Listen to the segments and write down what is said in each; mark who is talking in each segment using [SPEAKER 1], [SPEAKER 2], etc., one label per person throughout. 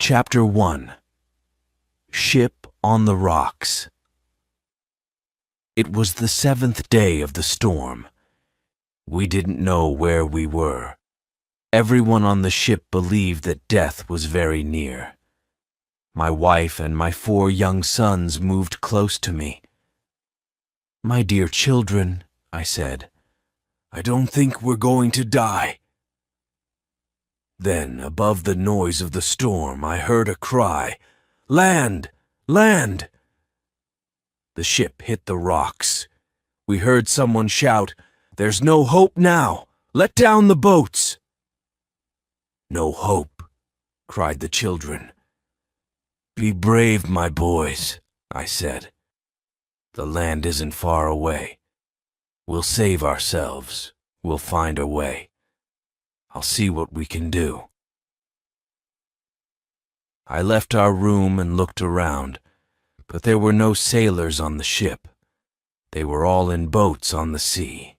[SPEAKER 1] Chapter 1. Ship on the Rocks. It was the 7th day of the storm. We didn't know where we were. Everyone on the ship believed that death was very near. My wife and my 4 young sons moved close to me. "My dear children," I said, "I don't think we're going to die." Then, above the noise of the storm, I heard a cry, "Land! Land!" The ship hit the rocks. We heard someone shout, "There's no hope now! Let down the boats!" "No hope," cried the children. "Be brave, my boys," I said. "The land isn't far away. We'll save ourselves. We'll find a way. I'll see what we can do." I left our room and looked around, but there were no sailors on the ship. They were all in boats on the sea.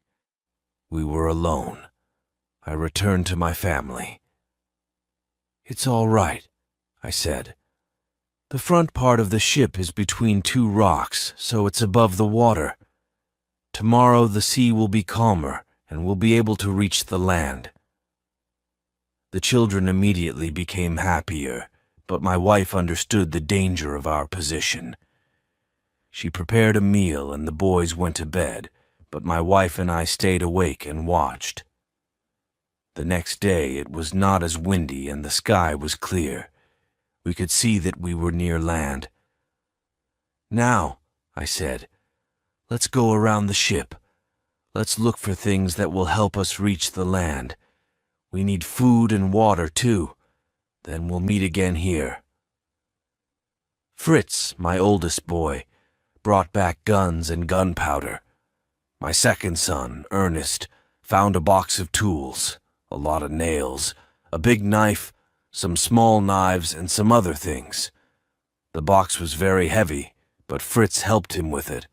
[SPEAKER 1] We were alone. I returned to my family. "It's all right," I said. "The front part of the ship is between 2 rocks, so it's above the water. Tomorrow the sea will be calmer, and we'll be able to reach the land." The children immediately became happier, but my wife understood the danger of our position. She prepared a meal and the boys went to bed, but my wife and I stayed awake and watched. The next day it was not as windy and the sky was clear. We could see that we were near land. "Now," I said, "let's go around the ship. Let's look for things that will help us reach the land. We need food and water, too. Then we'll meet again here." Fritz, my oldest boy, brought back guns and gunpowder. My second son, Ernest, found a box of tools, a lot of nails, a big knife, some small knives, and some other things. The box was very heavy, but Fritz helped him with it.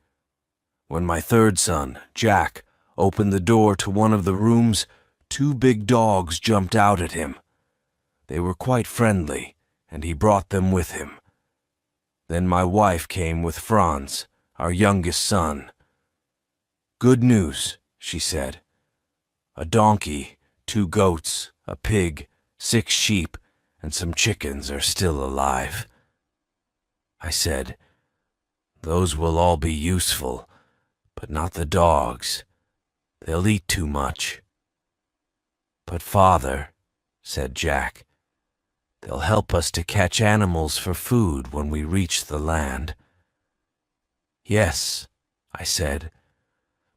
[SPEAKER 1] When my third son, Jack, opened the door to one of the rooms, 2 big dogs jumped out at him. They were quite friendly, and he brought them with him. Then my wife came with Franz, our youngest son. "Good news," she said. "A donkey, 2 goats, a pig, 6 sheep, and some chickens are still alive." I said, "Those will all be useful, but not the dogs. They'll eat too much." "But father," said Jack, "they'll help us to catch animals for food when we reach the land." "Yes," I said,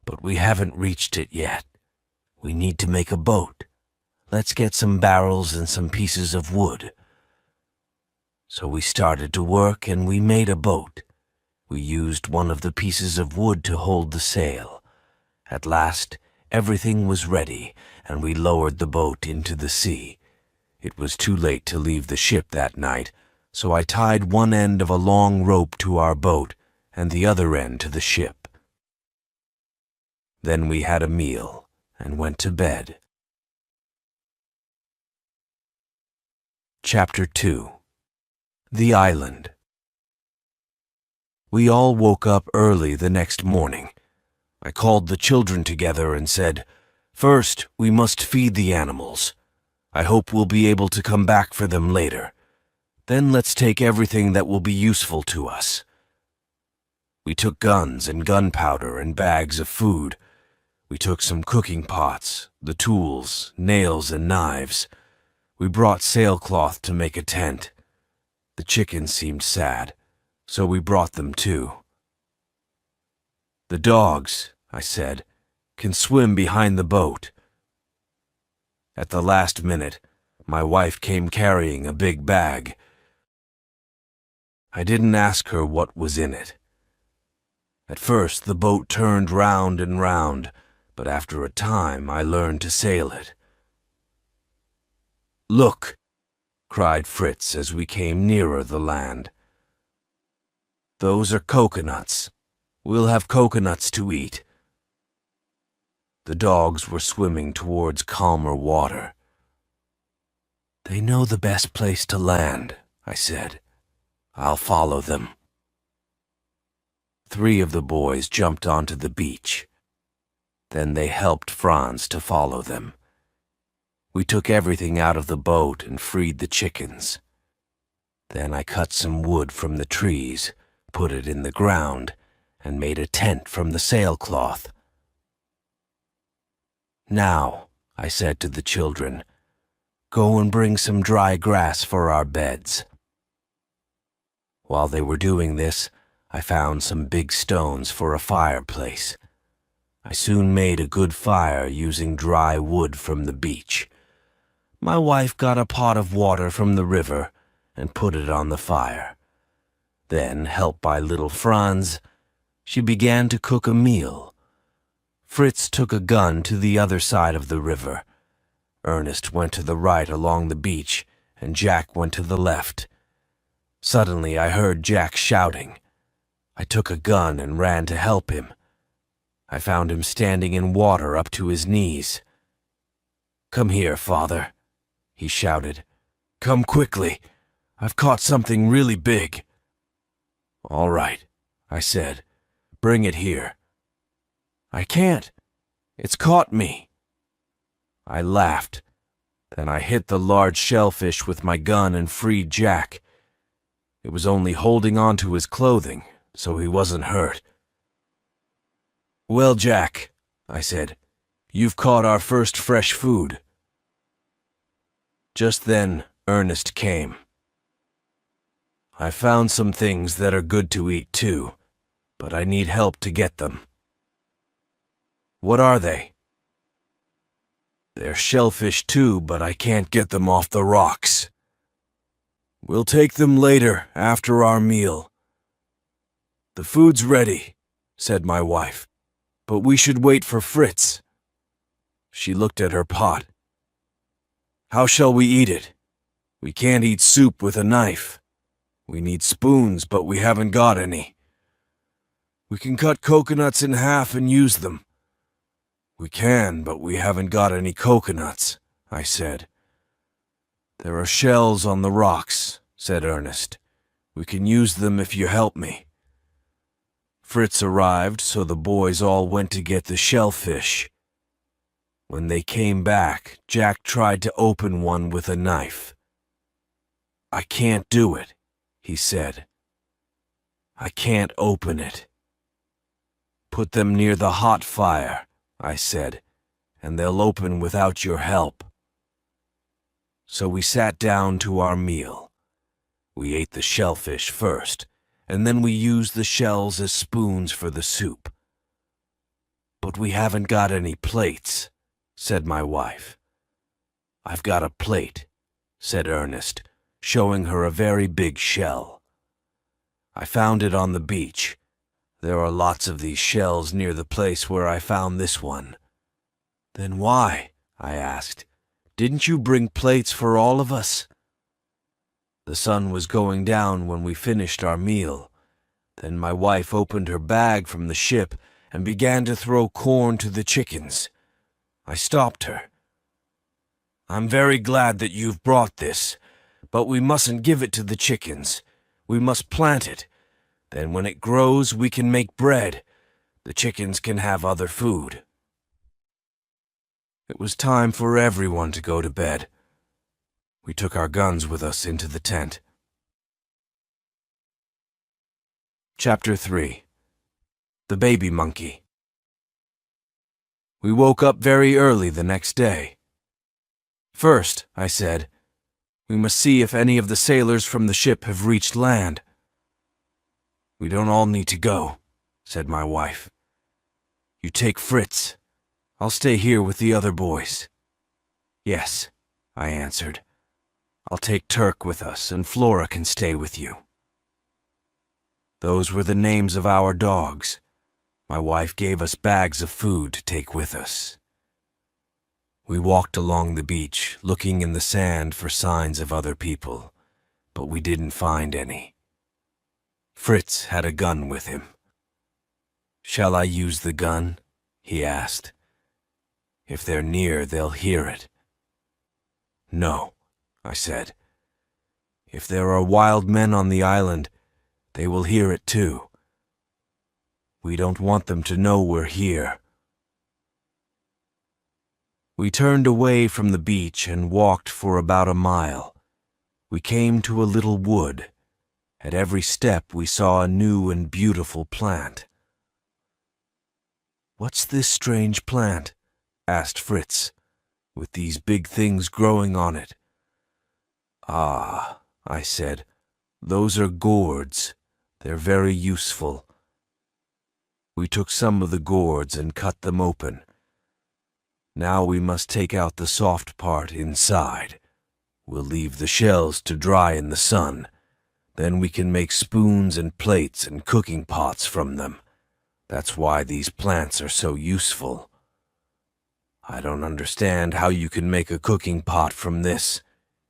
[SPEAKER 1] "but we haven't reached it yet. We need to make a boat. Let's get some barrels and some pieces of wood." So we started to work and we made a boat. We used one of the pieces of wood to hold the sail. At last, everything was ready, and we lowered the boat into the sea. It was too late to leave the ship that night, so I tied one end of a long rope to our boat and the other end to the ship. Then we had a meal and went to bed. Chapter 2. The Island. We all woke up early the next morning. I called the children together and said, "First, we must feed the animals. I hope we'll be able to come back for them later. Then let's take everything that will be useful to us." We took guns and gunpowder and bags of food. We took some cooking pots, the tools, nails and knives. We brought sailcloth to make a tent. The chickens seemed sad, so we brought them too. "The dogs," I said, "can swim behind the boat." At the last minute, my wife came carrying a big bag. I didn't ask her what was in it. At first, the boat turned round and round, but after a time, I learned to sail it. "Look!" cried Fritz as we came nearer the land. "Those are coconuts. We'll have coconuts to eat." The dogs were swimming towards calmer water. "They know the best place to land," I said. I'll follow them. 3 of the boys jumped onto the beach. Then they helped Franz to follow them. We took everything out of the boat and freed the chickens. Then I cut some wood from the trees, put it in the ground, and made a tent from the sailcloth. Now, I said to the children, go and bring some dry grass for our beds. While they were doing this, I found some big stones for a fireplace. I soon made a good fire using dry wood from the beach. My wife got a pot of water from the river and put it on the fire. Then, helped by little Franz, she began to cook a meal. Fritz took a gun to the other side of the river. Ernest went to the right along the beach, and Jack went to the left. Suddenly I heard Jack shouting. I took a gun and ran to help him. I found him standing in water up to his knees. "Come here, father," he shouted. "Come quickly. I've caught something really big." "All right," I said. "Bring it here." "I can't. It's caught me." I laughed. Then I hit the large shellfish with my gun and freed Jack. It was only holding on to his clothing, so he wasn't hurt. "Well, Jack," I said, "you've caught our first fresh food." Just then, Ernest came. "I found some things that are good to eat too, but I need help to get them." "What are they?" "They're shellfish too, but I can't get them off the rocks." "We'll take them later, after our meal." "The food's ready," said my wife, "but we should wait for Fritz." She looked at her pot. "How shall we eat it? We can't eat soup with a knife. We need spoons, but we haven't got any." "We can cut coconuts in half and use them." "We can, but we haven't got any coconuts," I said. "There are shells on the rocks," said Ernest. "We can use them if you help me." Fritz arrived, so the boys all went to get the shellfish. When they came back, Jack tried to open one with a knife. "I can't do it," he said. "I can't open it." "Put them near the hot fire," I said, "and they'll open without your help." So we sat down to our meal. We ate the shellfish first, and then we used the shells as spoons for the soup. "But we haven't got any plates," said my wife. "I've got a plate," said Ernest, showing her a very big shell. "I found it on the beach. There are lots of these shells near the place where I found this one." "Then why?" I asked. "Didn't you bring plates for all of us?" The sun was going down when we finished our meal. Then my wife opened her bag from the ship and began to throw corn to the chickens. I stopped her. "I'm very glad that you've brought this, but we mustn't give it to the chickens. We must plant it. Then when it grows, we can make bread. The chickens can have other food." It was time for everyone to go to bed. We took our guns with us into the tent. Chapter 3. The Baby Monkey. We woke up very early the next day. "First," I said, "we must see if any of the sailors from the ship have reached land." "We don't all need to go," said my wife. "You take Fritz. I'll stay here with the other boys." "Yes," I answered. "I'll take Turk with us, and Flora can stay with you." Those were the names of our dogs. My wife gave us bags of food to take with us. We walked along the beach, looking in the sand for signs of other people, but we didn't find any. Fritz had a gun with him. "Shall I use the gun?" he asked. "If they're near, they'll hear it." "No," I said. If there are wild men on the island, they will hear it too. We don't want them to know we're here." We turned away from the beach and walked for about a mile. We came to a little wood. At every step we saw a new and beautiful plant. "What's this strange plant?" asked Fritz, "with these big things growing on it?" "Ah," I said, "those are gourds. They're very useful." We took some of the gourds and cut them open. "Now we must take out the soft part inside. We'll leave the shells to dry in the sun. Then we can make spoons and plates and cooking pots from them. That's why these plants are so useful." "I don't understand how you can make a cooking pot from this.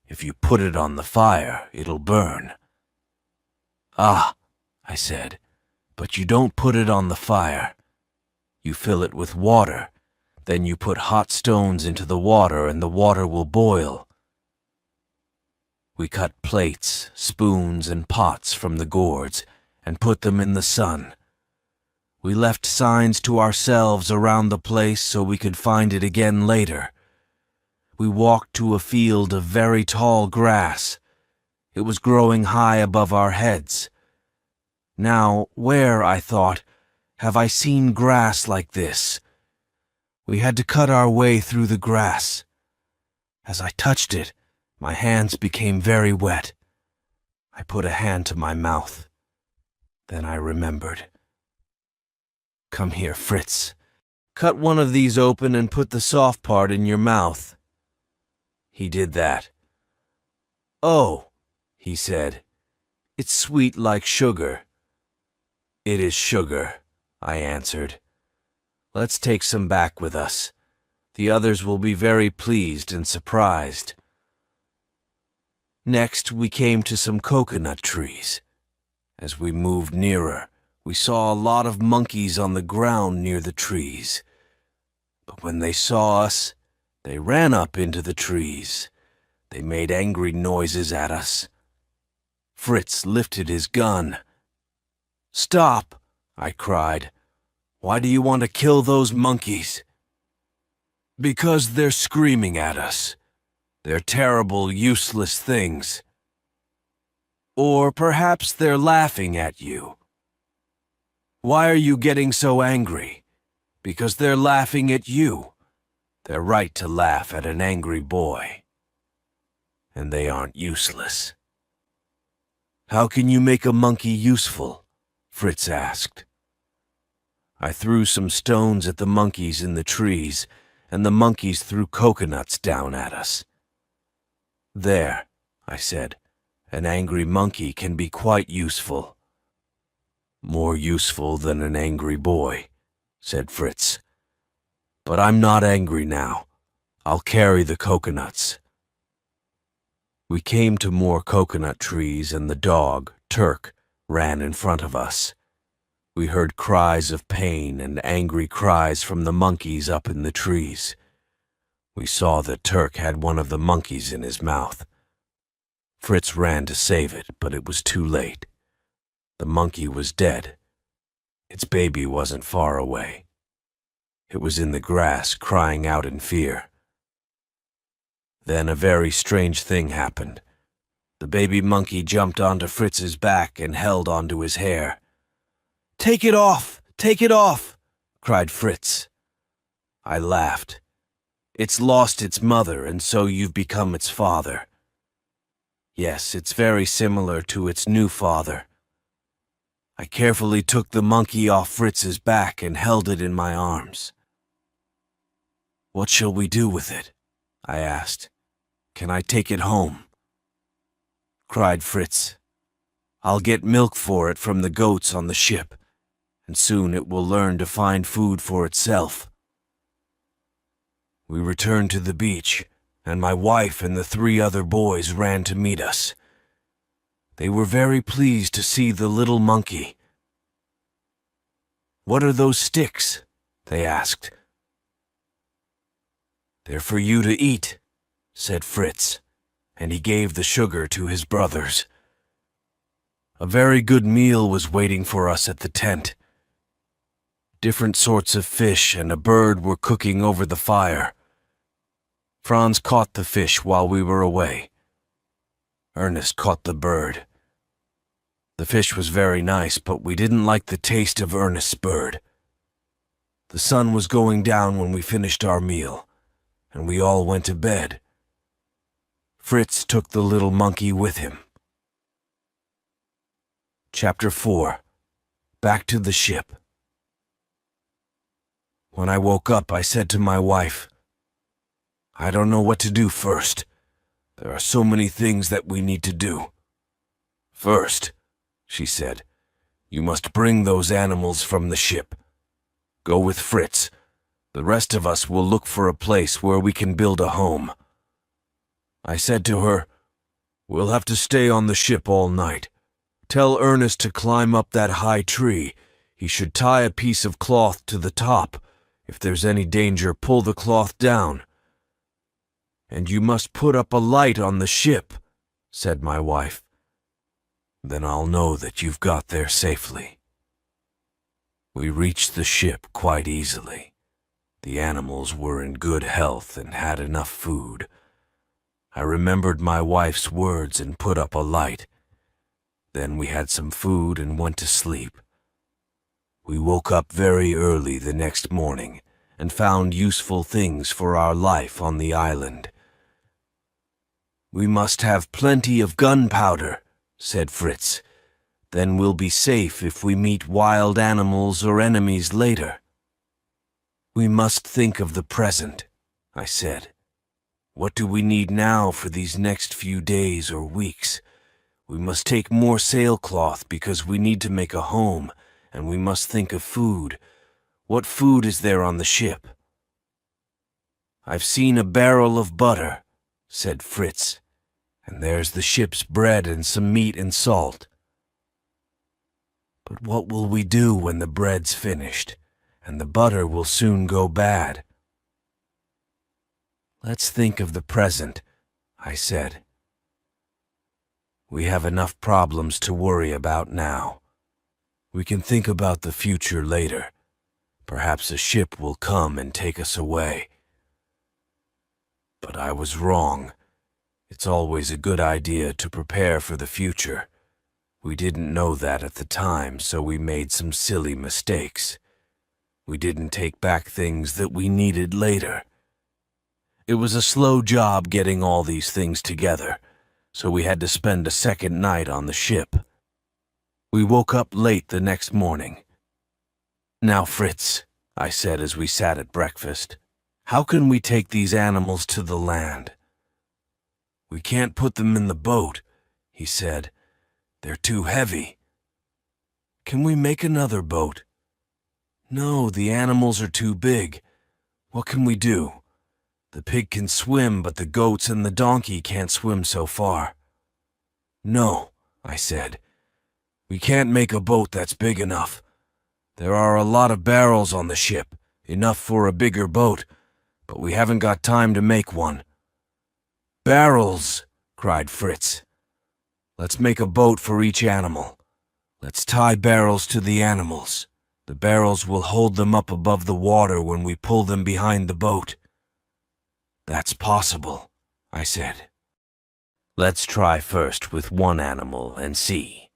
[SPEAKER 1] If you put it on the fire, it'll burn." "Ah," I said, "but you don't put it on the fire. You fill it with water. Then you put hot stones into the water and the water will boil." We cut plates, spoons, and pots from the gourds and put them in the sun. We left signs to ourselves around the place so we could find it again later. We walked to a field of very tall grass. It was growing high above our heads. Now, where, I thought, have I seen grass like this? We had to cut our way through the grass. As I touched it, my hands became very wet. I put a hand to my mouth. Then I remembered. "Come here, Fritz. Cut one of these open and put the soft part in your mouth." He did that. "Oh," he said, "it's sweet like sugar." "It is sugar," I answered. "Let's take some back with us. The others will be very pleased and surprised." Next, we came to some coconut trees. As we moved nearer, we saw a lot of monkeys on the ground near the trees. But when they saw us, they ran up into the trees. They made angry noises at us. Fritz lifted his gun. "Stop!" I cried. "Why do you want to kill those monkeys?" "Because they're screaming at us. They're terrible, useless things." "Or perhaps they're laughing at you." "Why are you getting so angry?" "Because they're laughing at you. They're right to laugh at an angry boy. And they aren't useless." "How can you make a monkey useful?" Fritz asked. I threw some stones at the monkeys in the trees, and the monkeys threw coconuts down at us. "There," I said, "an angry monkey can be quite useful." "More useful than an angry boy," said Fritz. "But I'm not angry now. I'll carry the coconuts." We came to more coconut trees, and the dog, Turk, ran in front of us. We heard cries of pain and angry cries from the monkeys up in the trees. We saw that Turk had one of the monkeys in his mouth. Fritz ran to save it, but it was too late. The monkey was dead. Its baby wasn't far away. It was in the grass, crying out in fear. Then a very strange thing happened. The baby monkey jumped onto Fritz's back and held onto his hair. "Take it off! Take it off!" cried Fritz. I laughed. "It's lost its mother, and so you've become its father." "Yes, it's very similar to its new father." I carefully took the monkey off Fritz's back and held it in my arms. "What shall we do with it?" I asked. "Can I take it home?" Cried Fritz. "I'll get milk for it from the goats on the ship, and soon it will learn to find food for itself." We returned to the beach, and my wife and the 3 other boys ran to meet us. They were very pleased to see the little monkey. "What are those sticks?" they asked. "They're for you to eat," said Fritz, and he gave the sugar to his brothers. A very good meal was waiting for us at the tent. Different sorts of fish and a bird were cooking over the fire. Franz caught the fish while we were away. Ernest caught the bird. The fish was very nice, but we didn't like the taste of Ernest's bird. The sun was going down when we finished our meal, and we all went to bed. Fritz took the little monkey with him. Chapter 4. Back to the ship. When I woke up, I said to my wife, "I don't know what to do first. There are so many things that we need to do." "First," she said, "you must bring those animals from the ship. Go with Fritz. The rest of us will look for a place where we can build a home." I said to her, "We'll have to stay on the ship all night. Tell Ernest to climb up that high tree. He should tie a piece of cloth to the top. If there's any danger, pull the cloth down. And you must put up a light on the ship," said my wife. "Then I'll know that you've got there safely." We reached the ship quite easily. The animals were in good health and had enough food. I remembered my wife's words and put up a light. Then we had some food and went to sleep. We woke up very early the next morning and found useful things for our life on the island. "We must have plenty of gunpowder," said Fritz. "Then we'll be safe if we meet wild animals or enemies later." "We must think of the present," I said. "What do we need now for these next few days or weeks? We must take more sailcloth because we need to make a home, and we must think of food. What food is there on the ship?" "I've seen a barrel of butter," said Fritz, "and there's the ship's bread and some meat and salt." "But what will we do when the bread's finished, and the butter will soon go bad?" "Let's think of the present," I said. "We have enough problems to worry about now. We can think about the future later. Perhaps a ship will come and take us away." But I was wrong. It's always a good idea to prepare for the future. We didn't know that at the time, so we made some silly mistakes. We didn't take back things that we needed later. It was a slow job getting all these things together, so we had to spend a second night on the ship. We woke up late the next morning. "Now, Fritz," I said as we sat at breakfast, "how can we take these animals to the land?" "We can't put them in the boat," he said. "They're too heavy." "Can we make another boat?" "No, the animals are too big. What can we do? The pig can swim, but the goats and the donkey can't swim so far." "No," I said. "We can't make a boat that's big enough. There are a lot of barrels on the ship, enough for a bigger boat, but we haven't got time to make one." "Barrels!" cried Fritz. "Let's make a boat for each animal. Let's tie barrels to the animals. The barrels will hold them up above the water when we pull them behind the boat." "That's possible," I said. "Let's try first with one animal and see."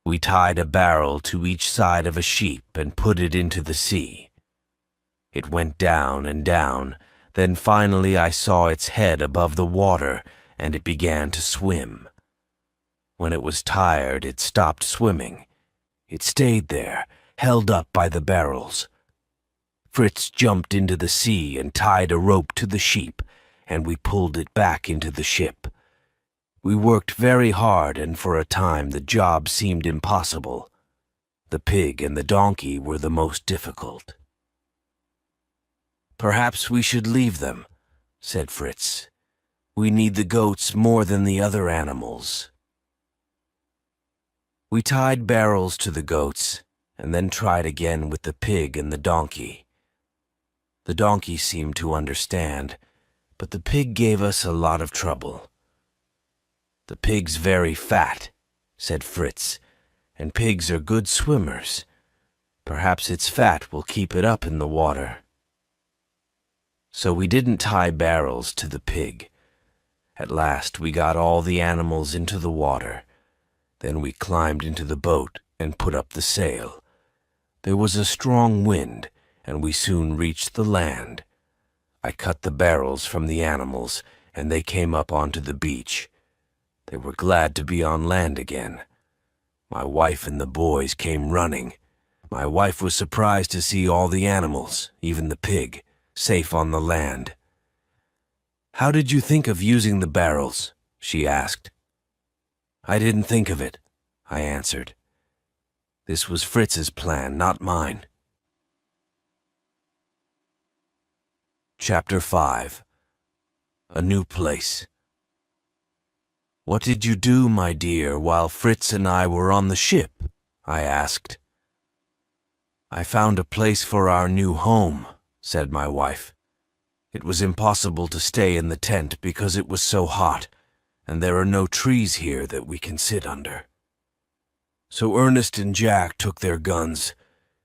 [SPEAKER 1] We tied a barrel to each side of a sheep and put it into the sea. It went down and down, then finally I saw its head above the water and it began to swim. When it was tired, it stopped swimming. It stayed there, held up by the barrels. Fritz jumped into the sea and tied a rope to the sheep, and we pulled it back into the ship. We worked very hard, and for a time the job seemed impossible. The pig and the donkey were the most difficult. "Perhaps we should leave them," said Fritz. "We need the goats more than the other animals." We tied barrels to the goats, and then tried again with the pig and the donkey. The donkey seemed to understand, but the pig gave us a lot of trouble. "The pig's very fat," said Fritz, "and pigs are good swimmers. Perhaps its fat will keep it up in the water." So we didn't tie barrels to the pig. At last we got all the animals into the water. Then we climbed into the boat and put up the sail. There was a strong wind, and we soon reached the land. I cut the barrels from the animals, and they came up onto the beach. They were glad to be on land again. My wife and the boys came running. My wife was surprised to see all the animals, even the pig, safe on the land. "How did you think of using the barrels?" she asked. "I didn't think of it," I answered. This was Fritz's plan, not mine. Chapter 5. A New Place. "What did you do, my dear, while Fritz and I were on the ship?" I asked. "I found a place for our new home," said my wife. "It was impossible to stay in the tent because it was so hot, and there are no trees here that we can sit under. So Ernest and Jack took their guns,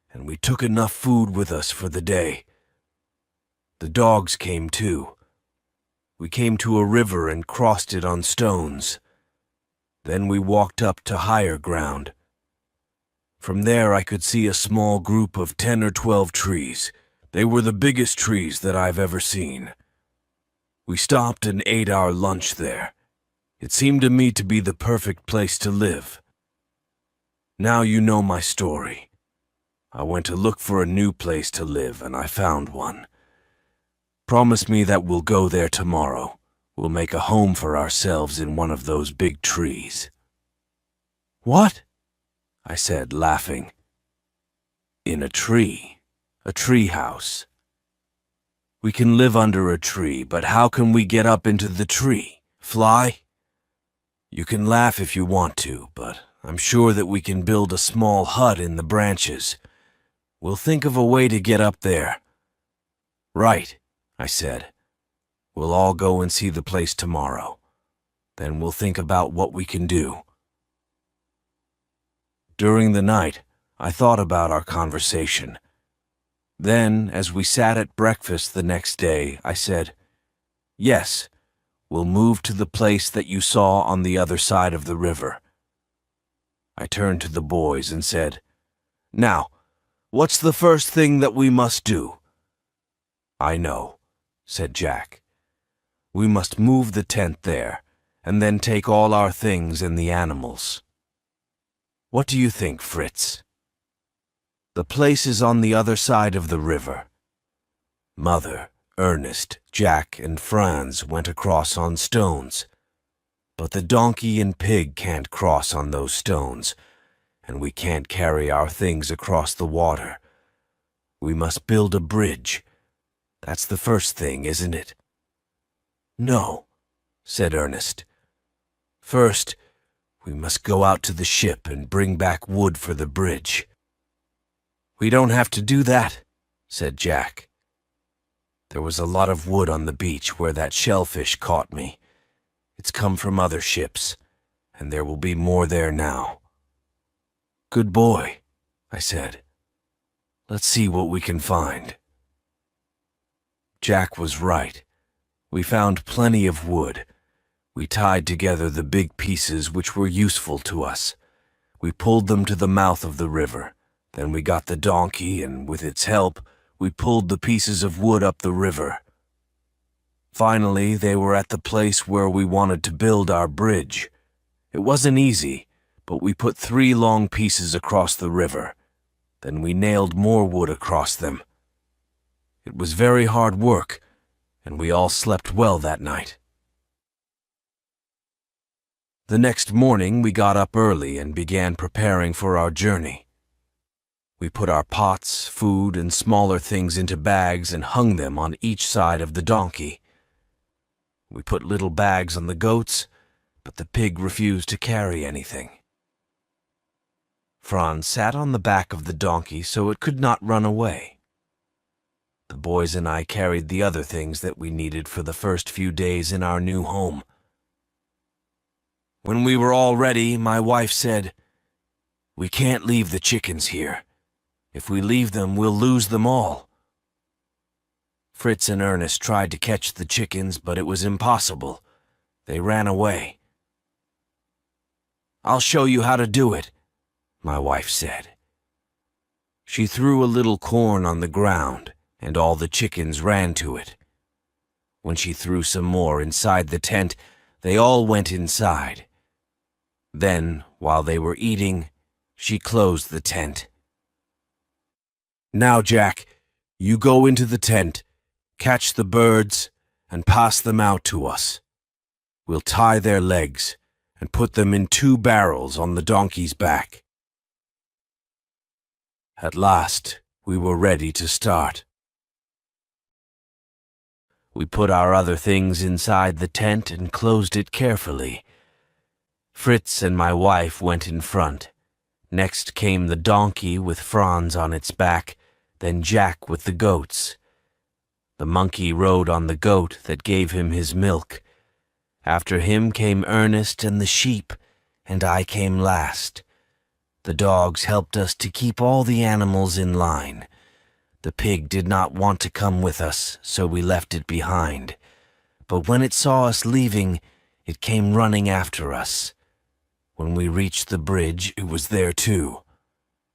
[SPEAKER 1] and we took enough food with us for the day. The dogs came too. We came to a river and crossed it on stones. Then we walked up to higher ground. From there I could see a small group of 10 or 12 trees. They were the biggest trees that I've ever seen. We stopped and ate our lunch there. It seemed to me to be the perfect place to live. Now you know my story. I went to look for a new place to live, and I found one. Promise me that we'll go there tomorrow. We'll make a home for ourselves in one of those big trees." "What?" I said, laughing. "In a tree house. We can live under a tree, but how can we get up into the tree? Fly? You can laugh if you want to, but I'm sure that we can build a small hut in the branches. We'll think of a way to get up there." "Right," I said. "We'll all go and see the place tomorrow. Then we'll think about what we can do." During the night, I thought about our conversation. Then, as we sat at breakfast the next day, I said, "Yes, we'll move to the place that you saw on the other side of the river." I turned to the boys and said, "Now, what's the first thing that we must do?" "I know," said Jack. "We must move the tent there, and then take all our things and the animals. What do you think, Fritz?" "The place is on the other side of the river." Mother, Ernest, Jack, and Franz went across on stones. But the donkey and pig can't cross on those stones, and we can't carry our things across the water. We must build a bridge. That's the first thing, isn't it?" "No," said Ernest. "First, we must go out to the ship and bring back wood for the bridge." "We don't have to do that," said Jack. "There was a lot of wood on the beach where that shellfish caught me. It's come from other ships, and there will be more there now." "Good boy," I said. "Let's see what we can find." Jack was right. We found plenty of wood. We tied together the big pieces which were useful to us. We pulled them to the mouth of the river. Then we got the donkey, and with its help, we pulled the pieces of wood up the river. Finally, they were at the place where we wanted to build our bridge. It wasn't easy, but we put 3 long pieces across the river. Then we nailed more wood across them. It was very hard work, and we all slept well that night. The next morning we got up early and began preparing for our journey. We put our pots, food, and smaller things into bags and hung them on each side of the donkey. We put little bags on the goats, but the pig refused to carry anything. Franz sat on the back of the donkey so it could not run away. The boys and I carried the other things that we needed for the first few days in our new home. When we were all ready, my wife said, "We can't leave the chickens here. If we leave them, we'll lose them all." Fritz and Ernest tried to catch the chickens, but it was impossible. They ran away. "I'll show you how to do it," my wife said. She threw a little corn on the ground, and all the chickens ran to it. When she threw some more inside the tent, they all went inside. Then, while they were eating, she closed the tent. "Now, Jack, you go into the tent, catch the birds, and pass them out to us. We'll tie their legs and put them in 2 barrels on the donkey's back." At last, we were ready to start. We put our other things inside the tent and closed it carefully. Fritz and my wife went in front. Next came the donkey with Franz on its back, then Jack with the goats. The monkey rode on the goat that gave him his milk. After him came Ernest and the sheep, and I came last. The dogs helped us to keep all the animals in line. The pig did not want to come with us, so we left it behind. But when it saw us leaving, it came running after us. When we reached the bridge, it was there too.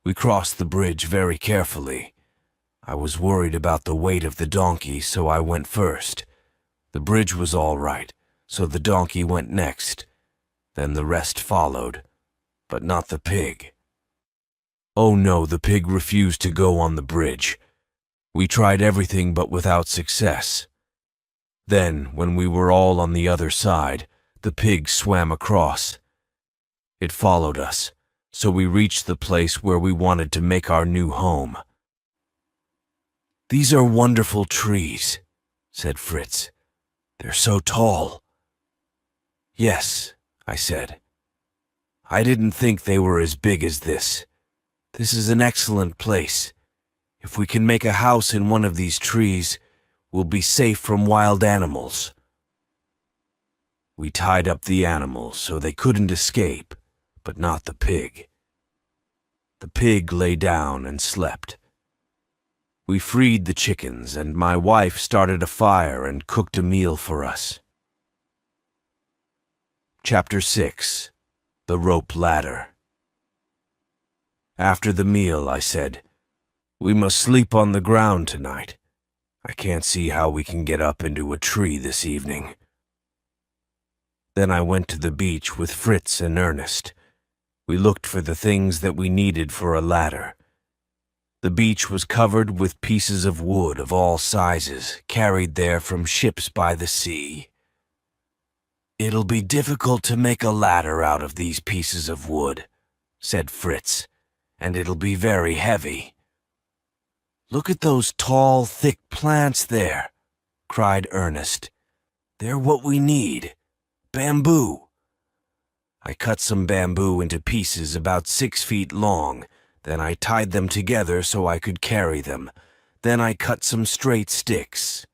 [SPEAKER 1] We crossed the bridge very carefully. I was worried about the weight of the donkey, so I went first. The bridge was all right, so the donkey went next. Then the rest followed, but not the pig. Oh no, the pig refused to go on the bridge. We tried everything but without success. Then, when we were all on the other side, the pig swam across. It followed us, so we reached the place where we wanted to make our new home. "These are wonderful trees," said Fritz. "They're so tall." "Yes," I said. "I didn't think they were as big as this. This is an excellent place. If we can make a house in one of these trees, we'll be safe from wild animals." We tied up the animals so they couldn't escape, but not the pig. The pig lay down and slept. We freed the chickens, and my wife started a fire and cooked a meal for us. Chapter 6. The Rope Ladder. After the meal, I said, "We must sleep on the ground tonight. I can't see how we can get up into a tree this evening." Then I went to the beach with Fritz and Ernest. We looked for the things that we needed for a ladder. The beach was covered with pieces of wood of all sizes, carried there from ships by the sea. "It'll be difficult to make a ladder out of these pieces of wood," said Fritz, "and it'll be very heavy." "Look at those tall, thick plants there," cried Ernest. "They're what we need. Bamboo." I cut some bamboo into pieces about 6 feet long. Then I tied them together so I could carry them. Then I cut some straight sticks.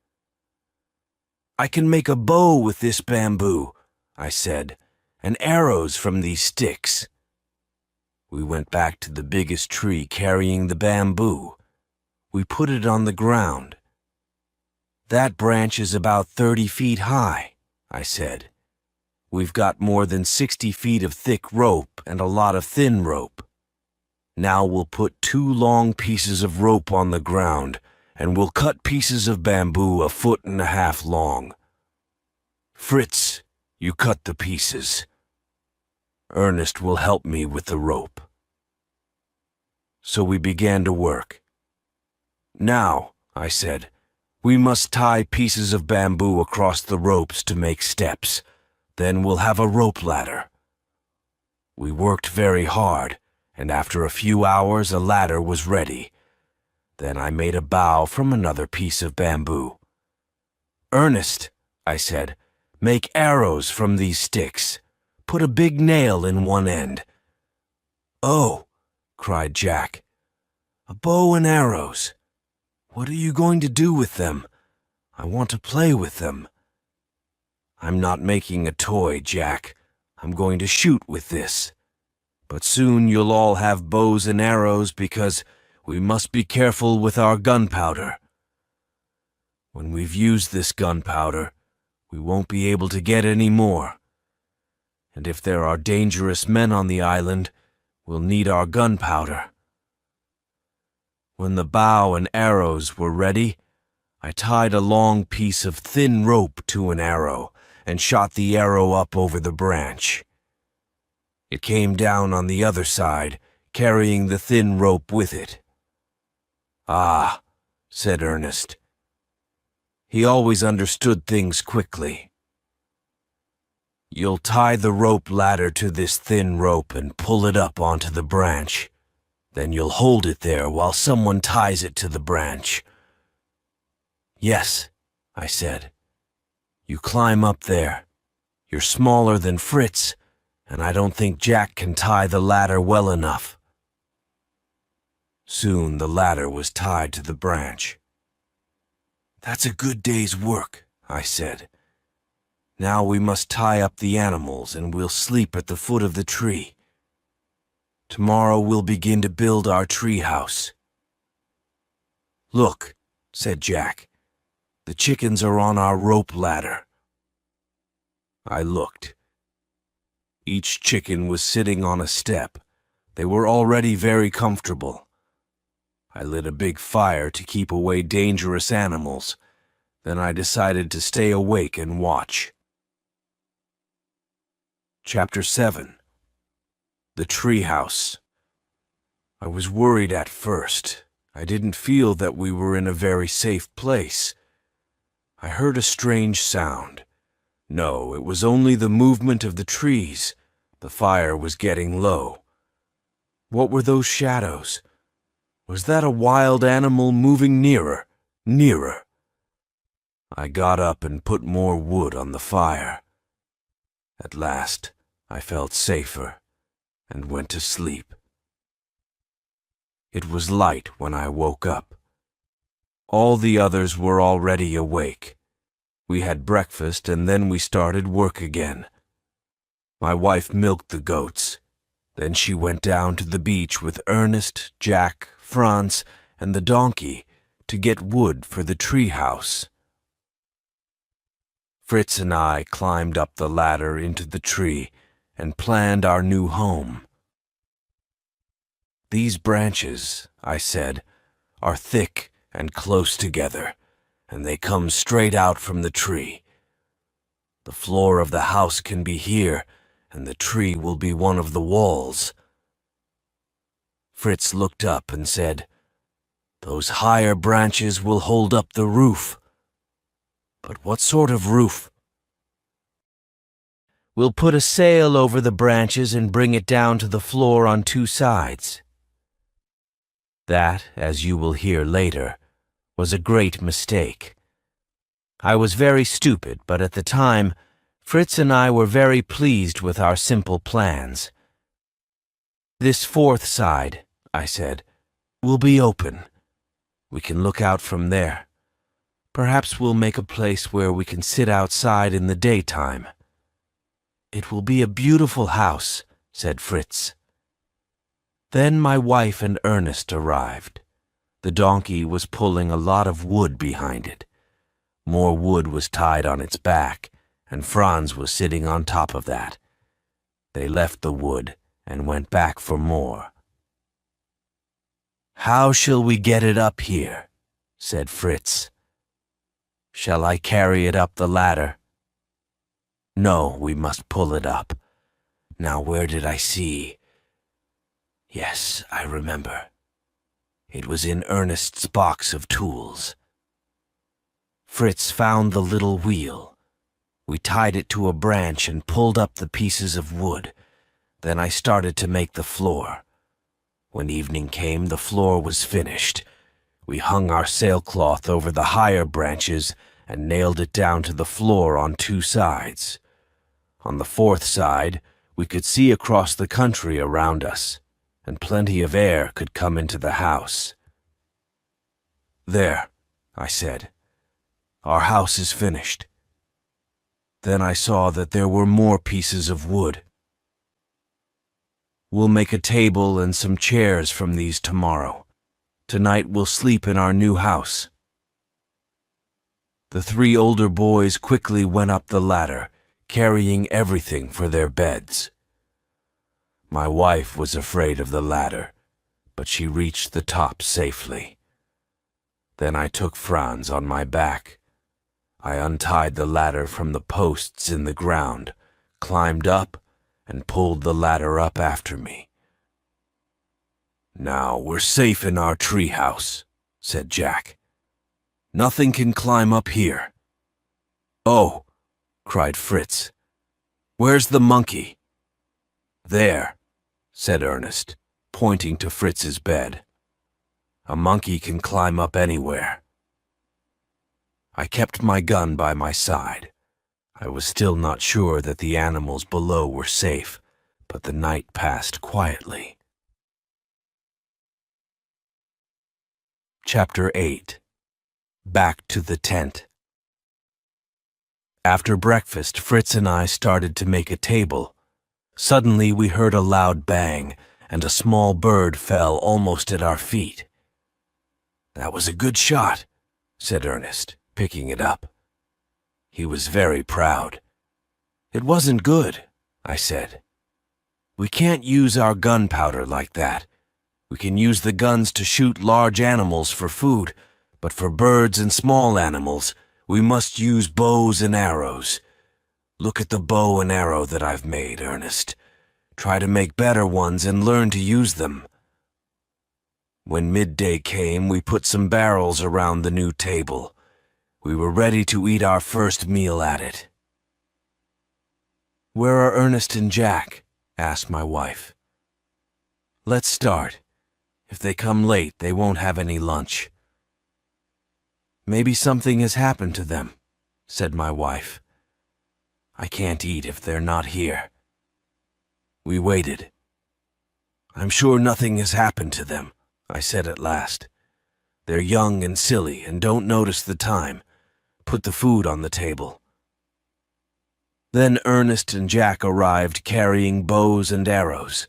[SPEAKER 1] "I can make a bow with this bamboo," I said, "and arrows from these sticks." We went back to the biggest tree carrying the bamboo. We put it on the ground. "That branch is about 30 feet high," I said. "We've got more than 60 feet of thick rope and a lot of thin rope. Now we'll put 2 long pieces of rope on the ground, and we'll cut pieces of bamboo 1.5 feet long. Fritz, you cut the pieces. Ernest will help me with the rope." So we began to work. "Now," I said, "we must tie pieces of bamboo across the ropes to make steps. Then we'll have a rope ladder." We worked very hard, and after a few hours a ladder was ready. Then I made a bow from another piece of bamboo. "Ernest," I said, "make arrows from these sticks. Put a big nail in one end." "Oh," cried Jack, "a bow and arrows. What are you going to do with them? I want to play with them. I'm not making a toy, Jack. I'm going to shoot with this. But soon you'll all have bows and arrows because we must be careful with our gunpowder. When we've used this gunpowder, we won't be able to get any more. And if there are dangerous men on the island, we'll need our gunpowder. When the bow and arrows were ready, I tied a long piece of thin rope to an arrow and shot the arrow up over the branch. It came down on the other side, carrying the thin rope with it. "Ah," said Ernest. He always understood things quickly. "You'll tie the rope ladder to this thin rope and pull it up onto the branch. Then you'll hold it there while someone ties it to the branch." "Yes," I said. "You climb up there. You're smaller than Fritz, and I don't think Jack can tie the ladder well enough." Soon the ladder was tied to the branch. "That's a good day's work," I said. "Now we must tie up the animals and we'll sleep at the foot of the tree. Tomorrow we'll begin to build our tree house." "Look," said Jack. "The chickens are on our rope ladder." I looked. Each chicken was sitting on a step. They were already very comfortable. I lit a big fire to keep away dangerous animals. Then I decided to stay awake and watch. Chapter 7. The Treehouse. I was worried at first. I didn't feel that we were in a very safe place. I heard a strange sound. No, it was only the movement of the trees. The fire was getting low. What were those shadows? Was that a wild animal moving nearer, nearer? I got up and put more wood on the fire. At last, I felt safer and went to sleep. It was light when I woke up. All the others were already awake. We had breakfast and then we started work again. My wife milked the goats. Then she went down to the beach with Ernest, Jack, Franz, and the donkey to get wood for the tree house. Fritz and I climbed up the ladder into the tree and planned our new home. "These branches," I said, "are thick and close together, and they come straight out from the tree. The floor of the house can be here, and the tree will be one of the walls." Fritz looked up and said, "Those higher branches will hold up the roof." "But what sort of roof?" "We'll put a sail over the branches and bring it down to the floor on two sides." That, as you will hear later, was a great mistake. I was very stupid, but at the time, Fritz and I were very pleased with our simple plans. "This fourth side," I said, "will be open. We can look out from there. Perhaps we'll make a place where we can sit outside in the daytime." "It will be a beautiful house," said Fritz. Then my wife and Ernest arrived. The donkey was pulling a lot of wood behind it. More wood was tied on its back, and Franz was sitting on top of that. They left the wood and went back for more. "How shall we get it up here?" said Fritz. "Shall I carry it up the ladder?" "No, we must pull it up. Now where did I see? Yes, I remember. It was in Ernest's box of tools." Fritz found the little wheel. We tied it to a branch and pulled up the pieces of wood. Then I started to make the floor. When evening came, the floor was finished. We hung our sailcloth over the higher branches and nailed it down to the floor on two sides. On the fourth side, we could see across the country around us, and plenty of air could come into the house. "There," I said. "Our house is finished." Then I saw that there were more pieces of wood. "We'll make a table and some chairs from these tomorrow. Tonight we'll sleep in our new house." The 3 older boys quickly went up the ladder, carrying everything for their beds. My wife was afraid of the ladder, but she reached the top safely. Then I took Franz on my back. I untied the ladder from the posts in the ground, climbed up, and pulled the ladder up after me. "Now we're safe in our treehouse," said Jack. "Nothing can climb up here." "Oh," cried Fritz. "Where's the monkey?" "There," said Ernest, pointing to Fritz's bed. "A monkey can climb up anywhere." I kept my gun by my side. I was still not sure that the animals below were safe, but the night passed quietly. Chapter 8. Back to the tent. After breakfast, Fritz and I started to make a table. Suddenly we heard a loud bang, and a small bird fell almost at our feet. "That was a good shot," said Ernest, picking it up. He was very proud. "It wasn't good," I said. "We can't use our gunpowder like that. We can use the guns to shoot large animals for food, but for birds and small animals, we must use bows and arrows. Look at the bow and arrow that I've made, Ernest. Try to make better ones and learn to use them." When midday came, we put some barrels around the new table. We were ready to eat our first meal at it. "Where are Ernest and Jack?" asked my wife. "Let's start. If they come late, they won't have any lunch." "Maybe something has happened to them," said my wife. "I can't eat if they're not here." We waited. "I'm sure nothing has happened to them," I said at last. "They're young and silly and don't notice the time. Put the food on the table." Then Ernest and Jack arrived carrying bows and arrows.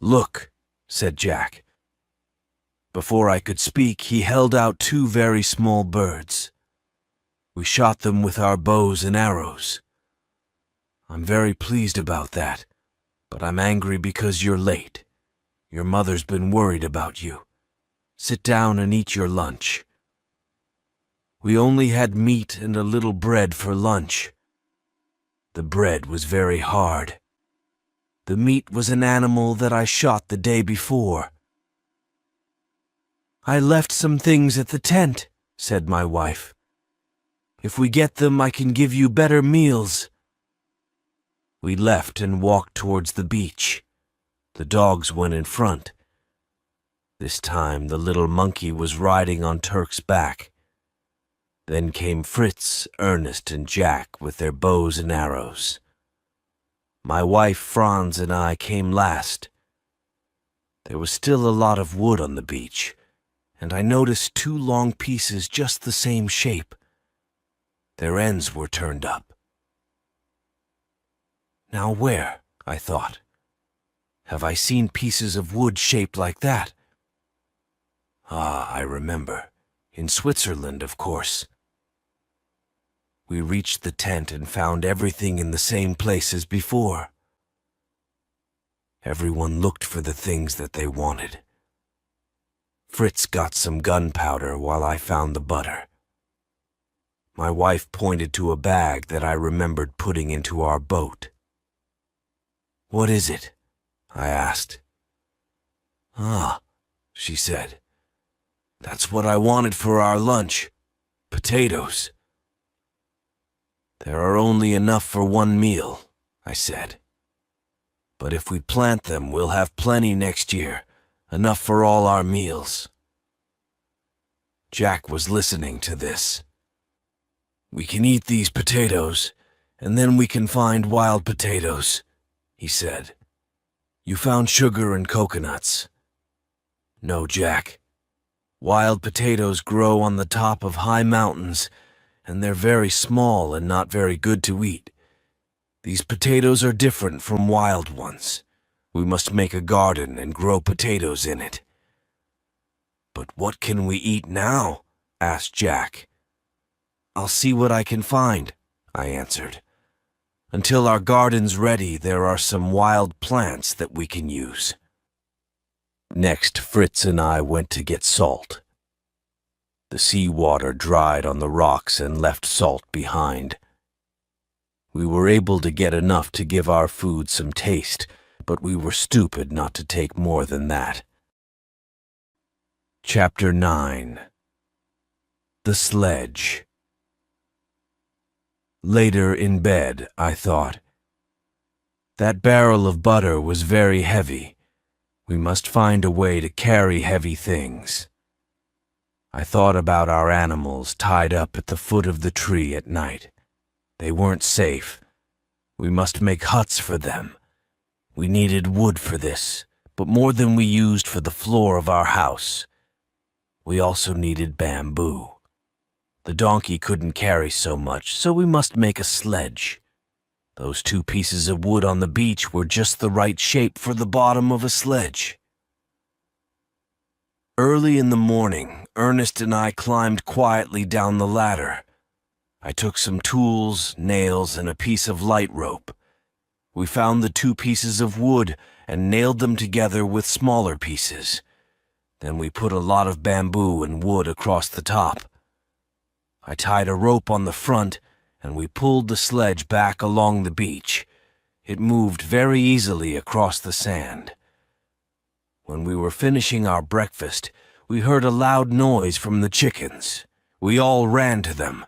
[SPEAKER 1] "Look," said Jack. Before I could speak, he held out 2 very small birds. We shot them with our bows and arrows. "I'm very pleased about that, but I'm angry because you're late. Your mother's been worried about you. Sit down and eat your lunch." We only had meat and a little bread for lunch. The bread was very hard. The meat was an animal that I shot the day before. "I left some things at the tent," said my wife. "If we get them, I can give you better meals." We left and walked towards the beach. The dogs went in front. This time the little monkey was riding on Turk's back. Then came Fritz, Ernest, and Jack with their bows and arrows. My wife, Franz, and I came last. There was still a lot of wood on the beach, and I noticed 2 long pieces just the same shape. Their ends were turned up. "Now where?" I thought. "Have I seen pieces of wood shaped like that?" Ah, I remember. In Switzerland, of course. We reached the tent and found everything in the same place as before. Everyone looked for the things that they wanted. Fritz got some gunpowder while I found the butter. My wife pointed to a bag that I remembered putting into our boat. "What is it?" I asked. "Ah," she said. "That's what I wanted for our lunch. Potatoes." "There are only enough for 1 meal," I said. "But if we plant them, we'll have plenty next year, enough for all our meals." Jack was listening to this. "We can eat these potatoes, and then we can find wild potatoes," he said. "You found sugar and coconuts." "No, Jack. Wild potatoes grow on the top of high mountains, and they're very small and not very good to eat. These potatoes are different from wild ones. We must make a garden and grow potatoes in it." "But what can we eat now?" asked Jack. "I'll see what I can find," I answered. "Until our garden's ready, there are some wild plants that we can use." Next, Fritz and I went to get salt. The seawater dried on the rocks and left salt behind. We were able to get enough to give our food some taste, but we were stupid not to take more than that. Chapter 9. The Sledge. Later in bed, I thought, that barrel of butter was very heavy. We must find a way to carry heavy things. I thought about our animals tied up at the foot of the tree at night. They weren't safe. We must make huts for them. We needed wood for this, but more than we used for the floor of our house. We also needed bamboo. The donkey couldn't carry so much, so we must make a sledge. Those 2 pieces of wood on the beach were just the right shape for the bottom of a sledge. Early in the morning, Ernest and I climbed quietly down the ladder. I took some tools, nails, and a piece of light rope. We found the 2 pieces of wood and nailed them together with smaller pieces. Then we put a lot of bamboo and wood across the top. I tied a rope on the front, and we pulled the sledge back along the beach. It moved very easily across the sand. When we were finishing our breakfast, we heard a loud noise from the chickens. We all ran to them.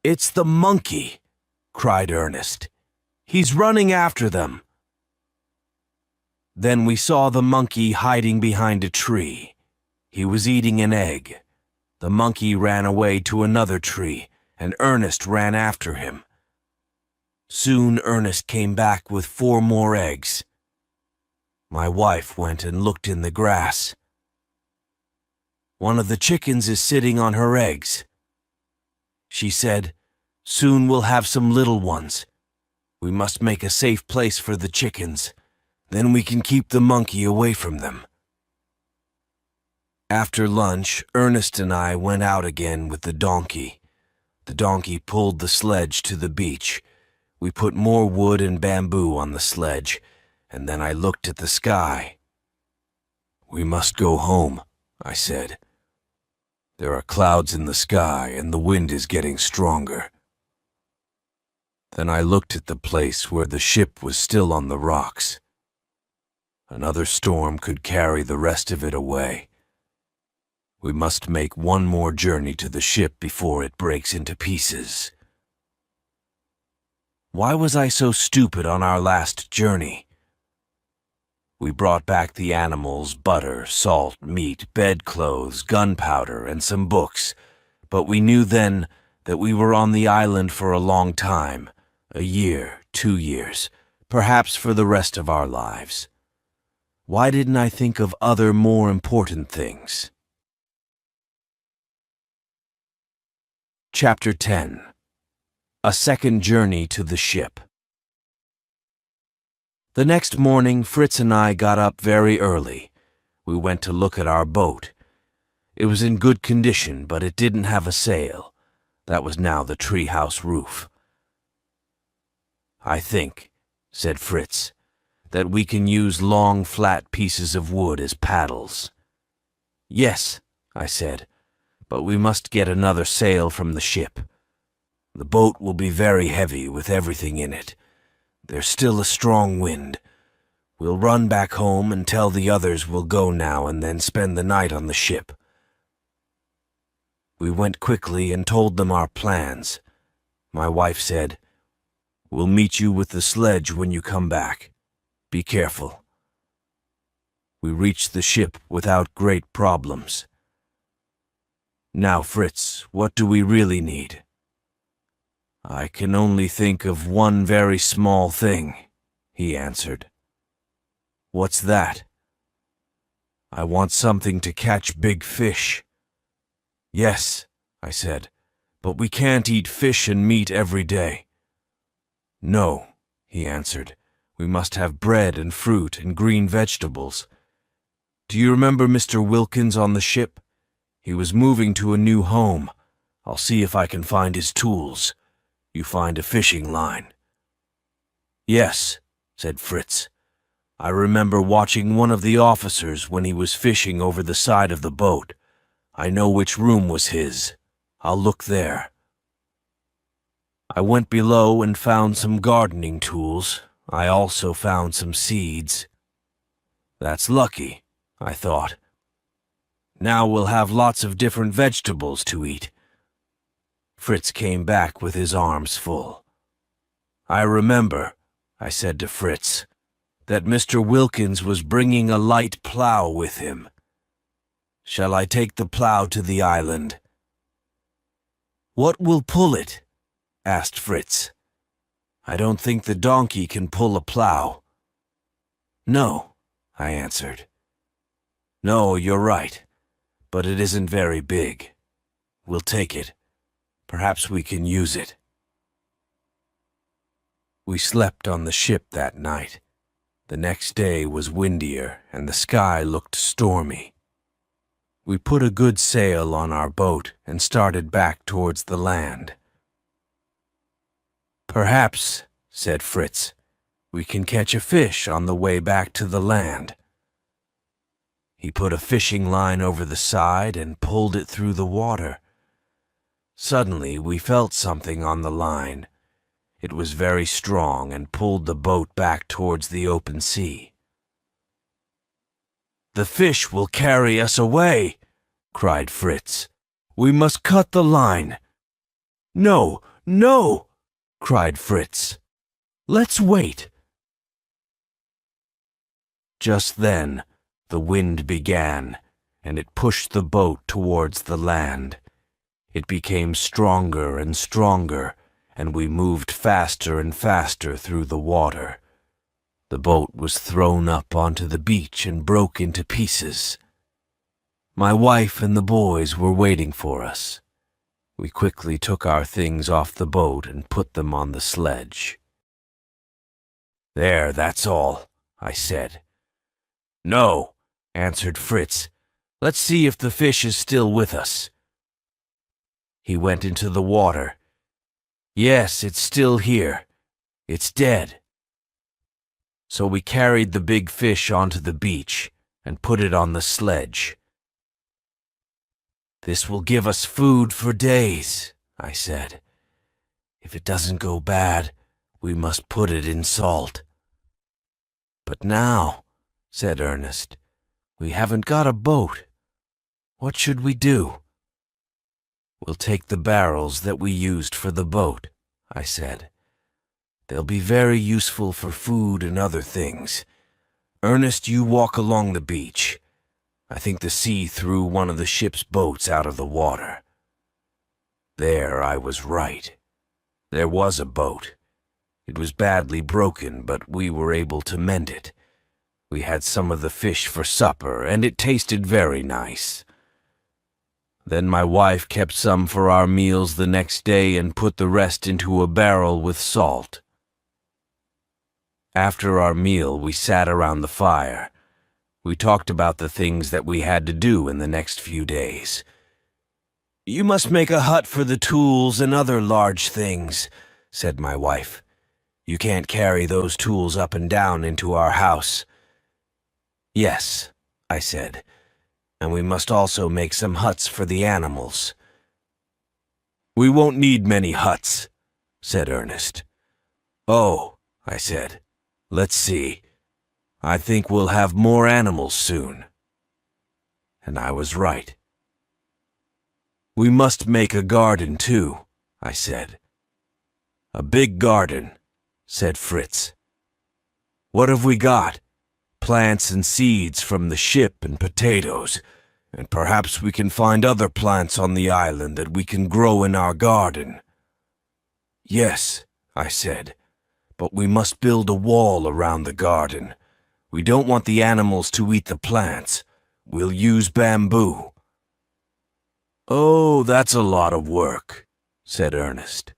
[SPEAKER 1] "It's the monkey!" cried Ernest. "He's running after them." Then we saw the monkey hiding behind a tree. He was eating an egg. The monkey ran away to another tree, and Ernest ran after him. Soon Ernest came back with 4 more eggs. My wife went and looked in the grass. "One of the chickens is sitting on her eggs." She said, "Soon we'll have some little ones. We must make a safe place for the chickens. Then we can keep the monkey away from them." After lunch, Ernest and I went out again with the donkey. The donkey pulled the sledge to the beach. We put more wood and bamboo on the sledge, and then I looked at the sky. "We must go home," I said. "There are clouds in the sky and the wind is getting stronger." Then I looked at the place where the ship was still on the rocks. Another storm could carry the rest of it away. We must make one more journey to the ship before it breaks into pieces. Why was I so stupid on our last journey? We brought back the animals, butter, salt, meat, bedclothes, gunpowder, and some books, but we knew then that we were on the island for a long time, a year, 2 years, perhaps for the rest of our lives. Why didn't I think of other more important things? Chapter 10. A Second Journey to the Ship. The next morning, Fritz and I got up very early. We went to look at our boat. It was in good condition, but it didn't have a sail. That was now the treehouse roof. "I think," said Fritz, "that we can use long, flat pieces of wood as paddles." "Yes," I said, "but we must get another sail from the ship. The boat will be very heavy with everything in it. There's still a strong wind. We'll run back home and tell the others we'll go now and then spend the night on the ship." We went quickly and told them our plans. My wife said, "We'll meet you with the sledge when you come back. Be careful." We reached the ship without great problems. "Now, Fritz, what do we really need?" "I can only think of one very small thing," he answered. "What's that?" I want something to catch big fish. Yes, I said, but we can't eat fish and meat every day. No, he answered, we must have bread and fruit and green vegetables. Do you remember Mr. Wilkins on the ship? He was moving to a new home. I'll see if I can find his tools. You find a fishing line. Yes, said Fritz. I remember watching one of the officers when he was fishing over the side of the boat. I know which room was his. I'll look there. I went below and found some gardening tools. I also found some seeds. That's lucky, I thought. Now we'll have lots of different vegetables to eat. Fritz came back with his arms full. I remember, I said to Fritz, that Mr. Wilkins was bringing a light plow with him. Shall I take the plow to the island? What will pull it? Asked Fritz. I don't think the donkey can pull a plow. No, I answered. No, you're right, but it isn't very big. We'll take it. Perhaps we can use it. We slept on the ship that night. The next day was windier and the sky looked stormy. We put a good sail on our boat and started back towards the land. Perhaps, said Fritz, we can catch a fish on the way back to the land. He put a fishing line over the side and pulled it through the water. Suddenly we felt something on the line. It was very strong and pulled the boat back towards the open sea. The fish will carry us away, cried Fritz. We must cut the line. No, no, cried Fritz. Let's wait. Just then, the wind began, and it pushed the boat towards the land. It became stronger and stronger, and we moved faster and faster through the water. The boat was thrown up onto the beach and broke into pieces. My wife and the boys were waiting for us. We quickly took our things off the boat and put them on the sledge. There, that's all, I said. No, answered Fritz. Let's see if the fish is still with us. He went into the water. Yes, it's still here. It's dead. So we carried the big fish onto the beach and put it on the sledge. This will give us food for days, I said. If it doesn't go bad, we must put it in salt. But now, said Ernest, we haven't got a boat. What should we do? We'll take the barrels that we used for the boat, I said. They'll be very useful for food and other things. Ernest, you walk along the beach. I think the sea threw one of the ship's boats out of the water. There I was right. There was a boat. It was badly broken, but we were able to mend it. We had some of the fish for supper, and it tasted very nice. Then my wife kept some for our meals the next day and put the rest into a barrel with salt. After our meal, we sat around the fire. We talked about the things that we had to do in the next few days. You must make a hut for the tools and other large things, said my wife. You can't carry those tools up and down into our house. Yes, I said. And we must also make some huts for the animals. We won't need many huts, said Ernest. Oh, I said, let's see. I think we'll have more animals soon. And I was right. We must make a garden too, I said. A big garden, said Fritz. What have we got? Plants and seeds from the ship and potatoes, and perhaps we can find other plants on the island that we can grow in our garden. Yes, I said, but we must build a wall around the garden. We don't want the animals to eat the plants. We'll use bamboo." "Oh, that's a lot of work," said Ernest.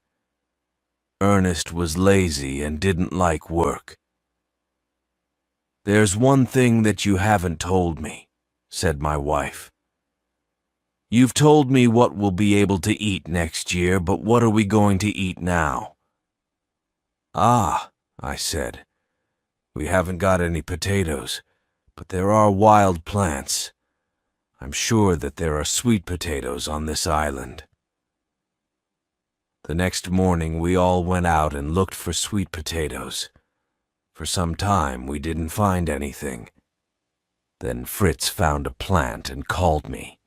[SPEAKER 1] Ernest was lazy and didn't like work. "There's one thing that you haven't told me," said my wife. "You've told me what we'll be able to eat next year, but what are we going to eat now?" "Ah," I said, "we haven't got any potatoes, but there are wild plants. I'm sure that there are sweet potatoes on this island." The next morning we all went out and looked for sweet potatoes. For some time we didn't find anything. Then Fritz found a plant and called me.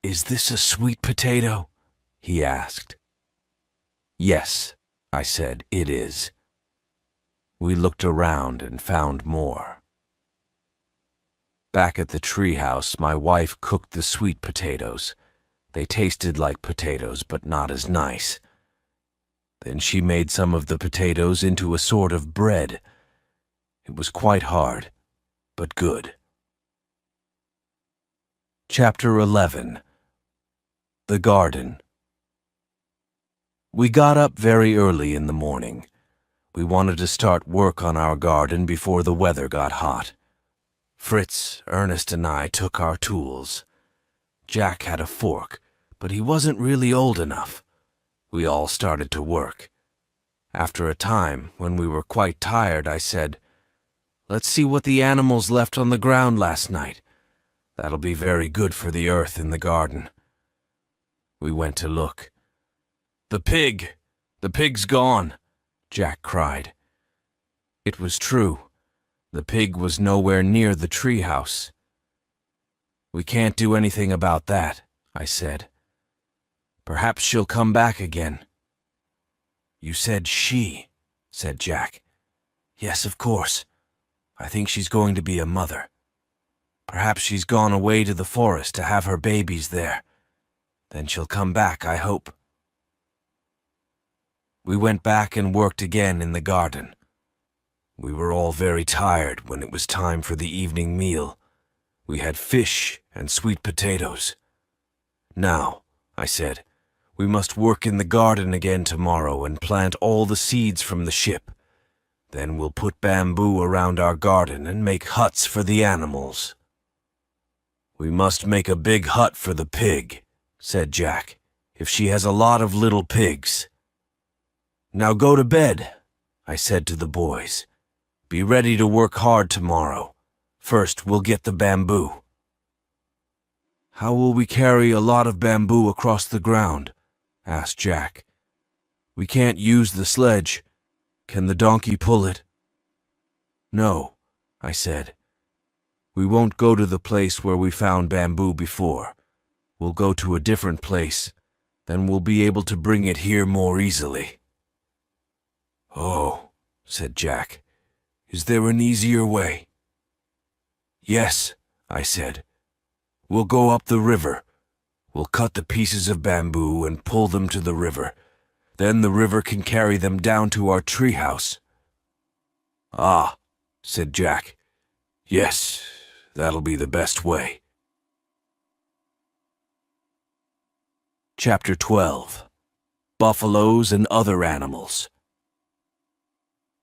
[SPEAKER 1] "Is this a sweet potato?" he asked. "Yes," I said, "it is." We looked around and found more. Back at the treehouse, my wife cooked the sweet potatoes. They tasted like potatoes, but not as nice. Then she made some of the potatoes into a sort of bread. It was quite hard, but good. Chapter 11. The Garden. We got up very early in the morning. We wanted to start work on our garden before the weather got hot. Fritz, Ernest, and I took our tools. Jack had a fork, but he wasn't really old enough. We all started to work. After a time, when we were quite tired, I said, "Let's see what the animals left on the ground last night. That'll be very good for the earth in the garden." We went to look. "The pig! The pig's gone!" Jack cried. It was true. The pig was nowhere near the treehouse. "We can't do anything about that," I said. "Perhaps she'll come back again." "You said she," said Jack. "Yes, of course. I think she's going to be a mother. Perhaps she's gone away to the forest to have her babies there. Then she'll come back, I hope." We went back and worked again in the garden. We were all very tired when it was time for the evening meal. We had fish and sweet potatoes. "Now," I said, "we must work in the garden again tomorrow and plant all the seeds from the ship. Then we'll put bamboo around our garden and make huts for the animals." "We must make a big hut for the pig," said Jack, "if she has a lot of little pigs." "Now go to bed," I said to the boys. "Be ready to work hard tomorrow. First, we'll get the bamboo." "How will we carry a lot of bamboo across the ground?" asked Jack. "We can't use the sledge. Can the donkey pull it?" "No," I said. "We won't go to the place where we found bamboo before. We'll go to a different place. Then we'll be able to bring it here more easily." "Oh," said Jack. "Is there an easier way?" "Yes," I said. "We'll go up the river. We'll cut the pieces of bamboo and pull them to the river. Then the river can carry them down to our treehouse." "Ah," said Jack. "Yes, that'll be the best way." Chapter 12. Buffaloes and Other Animals.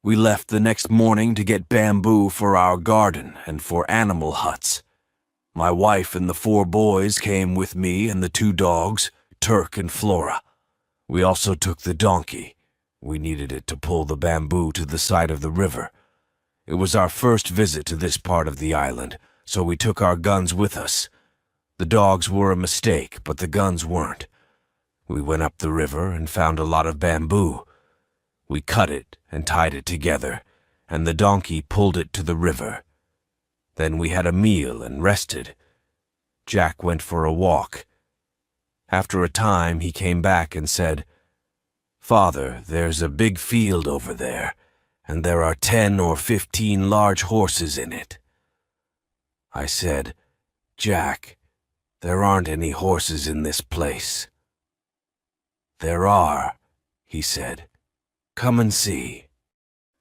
[SPEAKER 1] We left the next morning to get bamboo for our garden and for animal huts. My wife and the 4 boys came with me and the 2 dogs, Turk and Flora. We also took the donkey. We needed it to pull the bamboo to the side of the river. It was our first visit to this part of the island, so we took our guns with us. The dogs were a mistake, but the guns weren't. We went up the river and found a lot of bamboo. We cut it and tied it together, and the donkey pulled it to the river. Then we had a meal and rested. Jack went for a walk. After a time, he came back and said, "Father, there's a big field over there, and there are 10 or 15 large horses in it." I said, "Jack, there aren't any horses in this place." "There are," he said. "Come and see."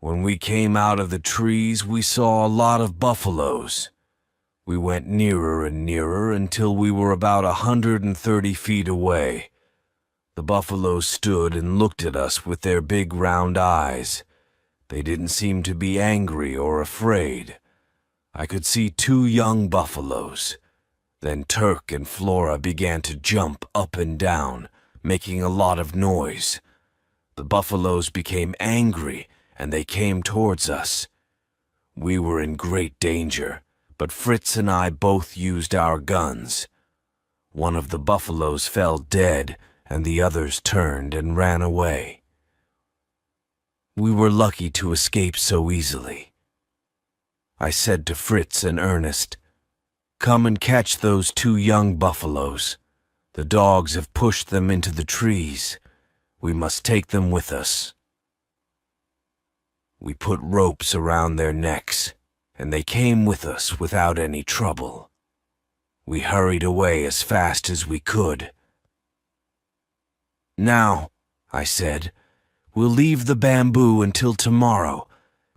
[SPEAKER 1] When we came out of the trees, we saw a lot of buffaloes. We went nearer and nearer until we were about 130 feet away. The buffaloes stood and looked at us with their big round eyes. They didn't seem to be angry or afraid. I could see 2 young buffaloes. Then Turk and Flora began to jump up and down, making a lot of noise. The buffaloes became angry and they came towards us. We were in great danger, but Fritz and I both used our guns. One of the buffaloes fell dead and the others turned and ran away. We were lucky to escape so easily. I said to Fritz and Ernest, "Come and catch those 2 young buffaloes. The dogs have pushed them into the trees. We must take them with us." We put ropes around their necks, and they came with us without any trouble. We hurried away as fast as we could. "Now," I said, "we'll leave the bamboo until tomorrow,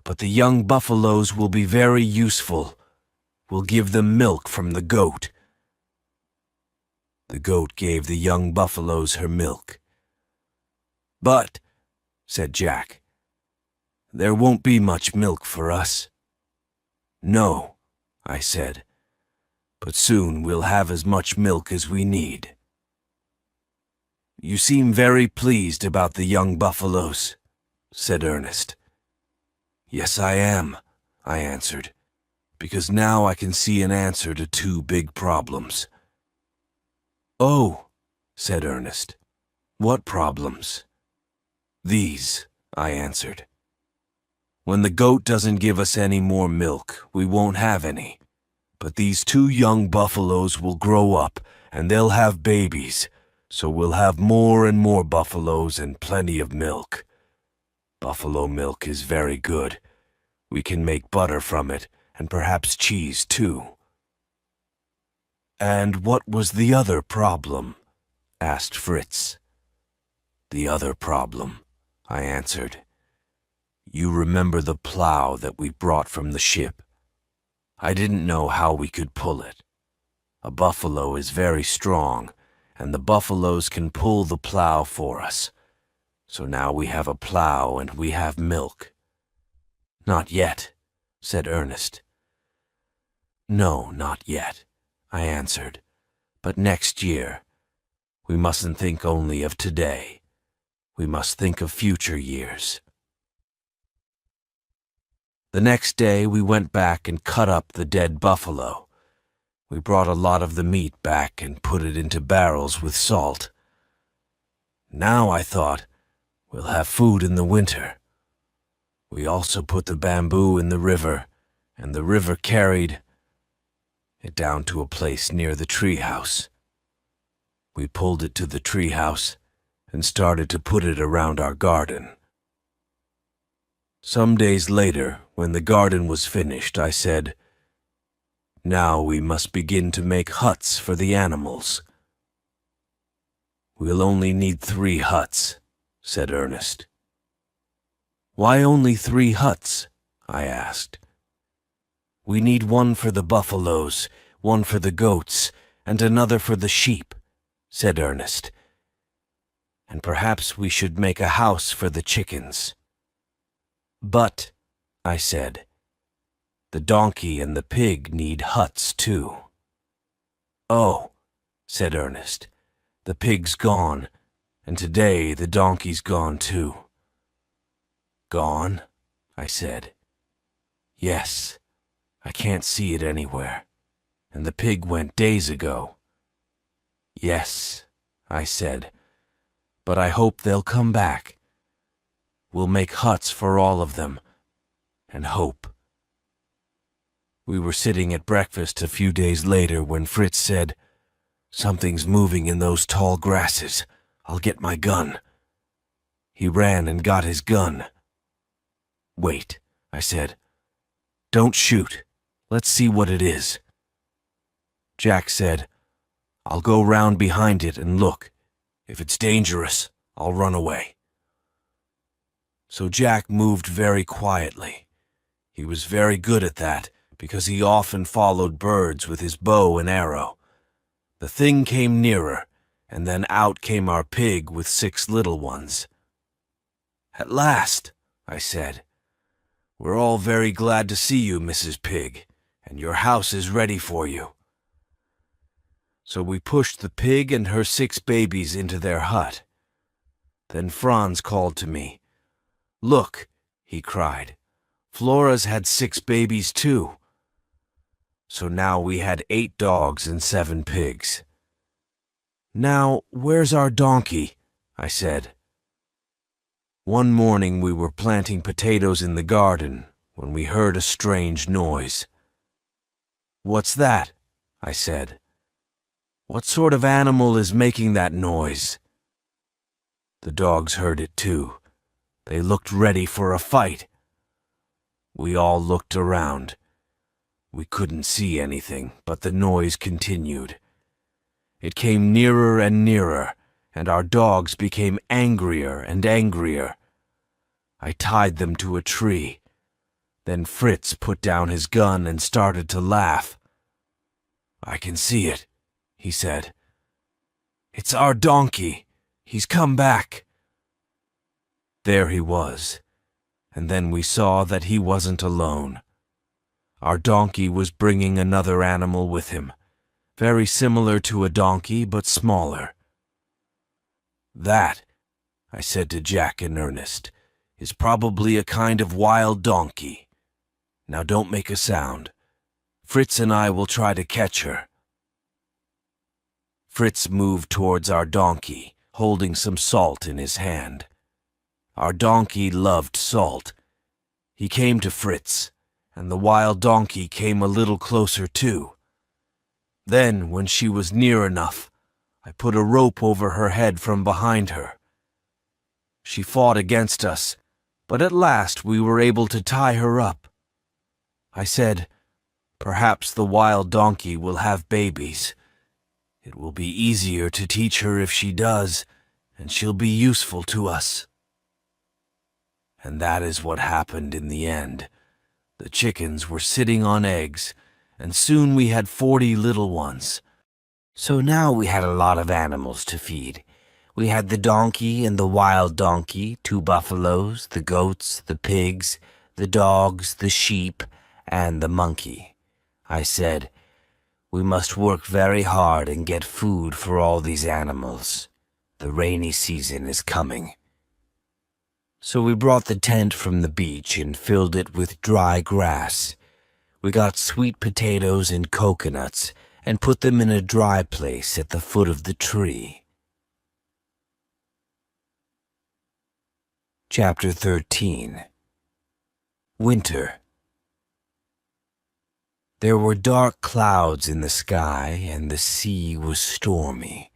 [SPEAKER 1] but the young buffaloes will be very useful. We'll give them milk from the goat." The goat gave the young buffaloes her milk. "But," said Jack, "there won't be much milk for us." "No," I said, "but soon we'll have as much milk as we need." "You seem very pleased about the young buffaloes," said Ernest. "Yes, I am," I answered, "because now I can see an answer to 2 big problems." "Oh," said Ernest, "what problems?" "These," I answered. "When the goat doesn't give us any more milk, we won't have any. But these 2 young buffaloes will grow up, and they'll have babies, so we'll have more and more buffaloes and plenty of milk. Buffalo milk is very good. We can make butter from it, and perhaps cheese too." "And what was the other problem?" asked Fritz. "The other problem," I answered. "You remember the plow that we brought from the ship? I didn't know how we could pull it. A buffalo is very strong, and the buffaloes can pull the plow for us. So now we have a plow and we have milk." "Not yet," said Ernest. "No, not yet," I answered, "but next year. We mustn't think only of today. We must think of future years." The next day we went back and cut up the dead buffalo. We brought a lot of the meat back and put it into barrels with salt. Now, I thought, we'll have food in the winter. We also put the bamboo in the river, and the river carried it down to a place near the treehouse. We pulled it to the treehouse and started to put it around our garden. Some days later, when the garden was finished, I said, "Now we must begin to make huts for the animals." "We'll only need 3 huts," said Ernest. "Why only 3 huts?" I asked. "We need one for the buffaloes, one for the goats, and another for the sheep," said Ernest. "And perhaps we should make a house for the chickens." "But," I said, "the donkey and the pig need huts too." "Oh," said Ernest, "the pig's gone, and today the donkey's gone too." "Gone?" I said. "Yes, I can't see it anywhere, and the pig went days ago." "Yes," I said, "but I hope they'll come back. We'll make huts for all of them, and hope." We were sitting at breakfast a few days later when Fritz said, "Something's moving in those tall grasses. I'll get my gun." He ran and got his gun. "Wait," I said. "Don't shoot. Let's see what it is." Jack said, "I'll go round behind it and look. If it's dangerous, I'll run away." So Jack moved very quietly. He was very good at that because he often followed birds with his bow and arrow. The thing came nearer, and then out came our pig with 6 little ones. "At last," I said. "We're all very glad to see you, Mrs. Pig, and your house is ready for you." So we pushed the pig and her 6 babies into their hut. Then Franz called to me. "Look," he cried, "Flora's had 6 babies too." So now we had 8 dogs and 7 pigs. "Now, where's our donkey?" I said. One morning we were planting potatoes in the garden when we heard a strange noise. "What's that?" I said. "What sort of animal is making that noise?" The dogs heard it too. They looked ready for a fight. We all looked around. We couldn't see anything, but the noise continued. It came nearer and nearer, and our dogs became angrier and angrier. I tied them to a tree. Then Fritz put down his gun and started to laugh. "I can see it," he said. "It's our donkey. He's come back." There he was, and then we saw that he wasn't alone. Our donkey was bringing another animal with him, very similar to a donkey but smaller. "That," I said to Jack and Ernest, "is probably a kind of wild donkey. Now don't make a sound. Fritz and I will try to catch her." Fritz moved towards our donkey, holding some salt in his hand. Our donkey loved salt. He came to Fritz, and the wild donkey came a little closer too. Then, when she was near enough, I put a rope over her head from behind her. She fought against us, but at last we were able to tie her up. I said, "Perhaps the wild donkey will have babies. It will be easier to teach her if she does, and she'll be useful to us." And that is what happened in the end. The chickens were sitting on eggs, and soon we had 40 little ones. So now we had a lot of animals to feed. We had the donkey and the wild donkey, 2 buffaloes, the goats, the pigs, the dogs, the sheep, and the monkey. I said, "We must work very hard and get food for all these animals. The rainy season is coming." So we brought the tent from the beach and filled it with dry grass. We got sweet potatoes and coconuts and put them in a dry place at the foot of the tree. Chapter 13. Winter. There were dark clouds in the sky, and the sea was stormy.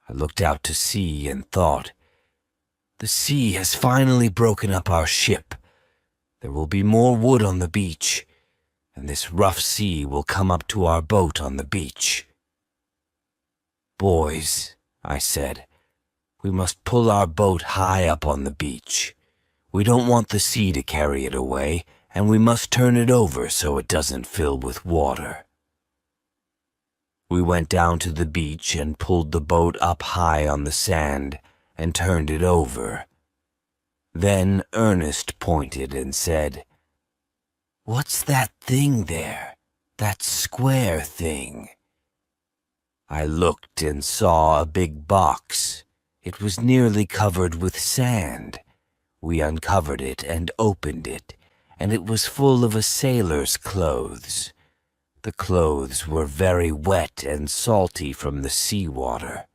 [SPEAKER 1] I looked out to sea and thought, "The sea has finally broken up our ship. There will be more wood on the beach, and this rough sea will come up to our boat on the beach." "Boys," I said, "we must pull our boat high up on the beach. We don't want the sea to carry it away, and we must turn it over so it doesn't fill with water." We went down to the beach and pulled the boat up high on the sand and turned it over. Then Ernest pointed and said, "What's that thing there? That square thing?" I looked and saw a big box. It was nearly covered with sand. We uncovered it and opened it, and it was full of a sailor's clothes. The clothes were very wet and salty from the seawater.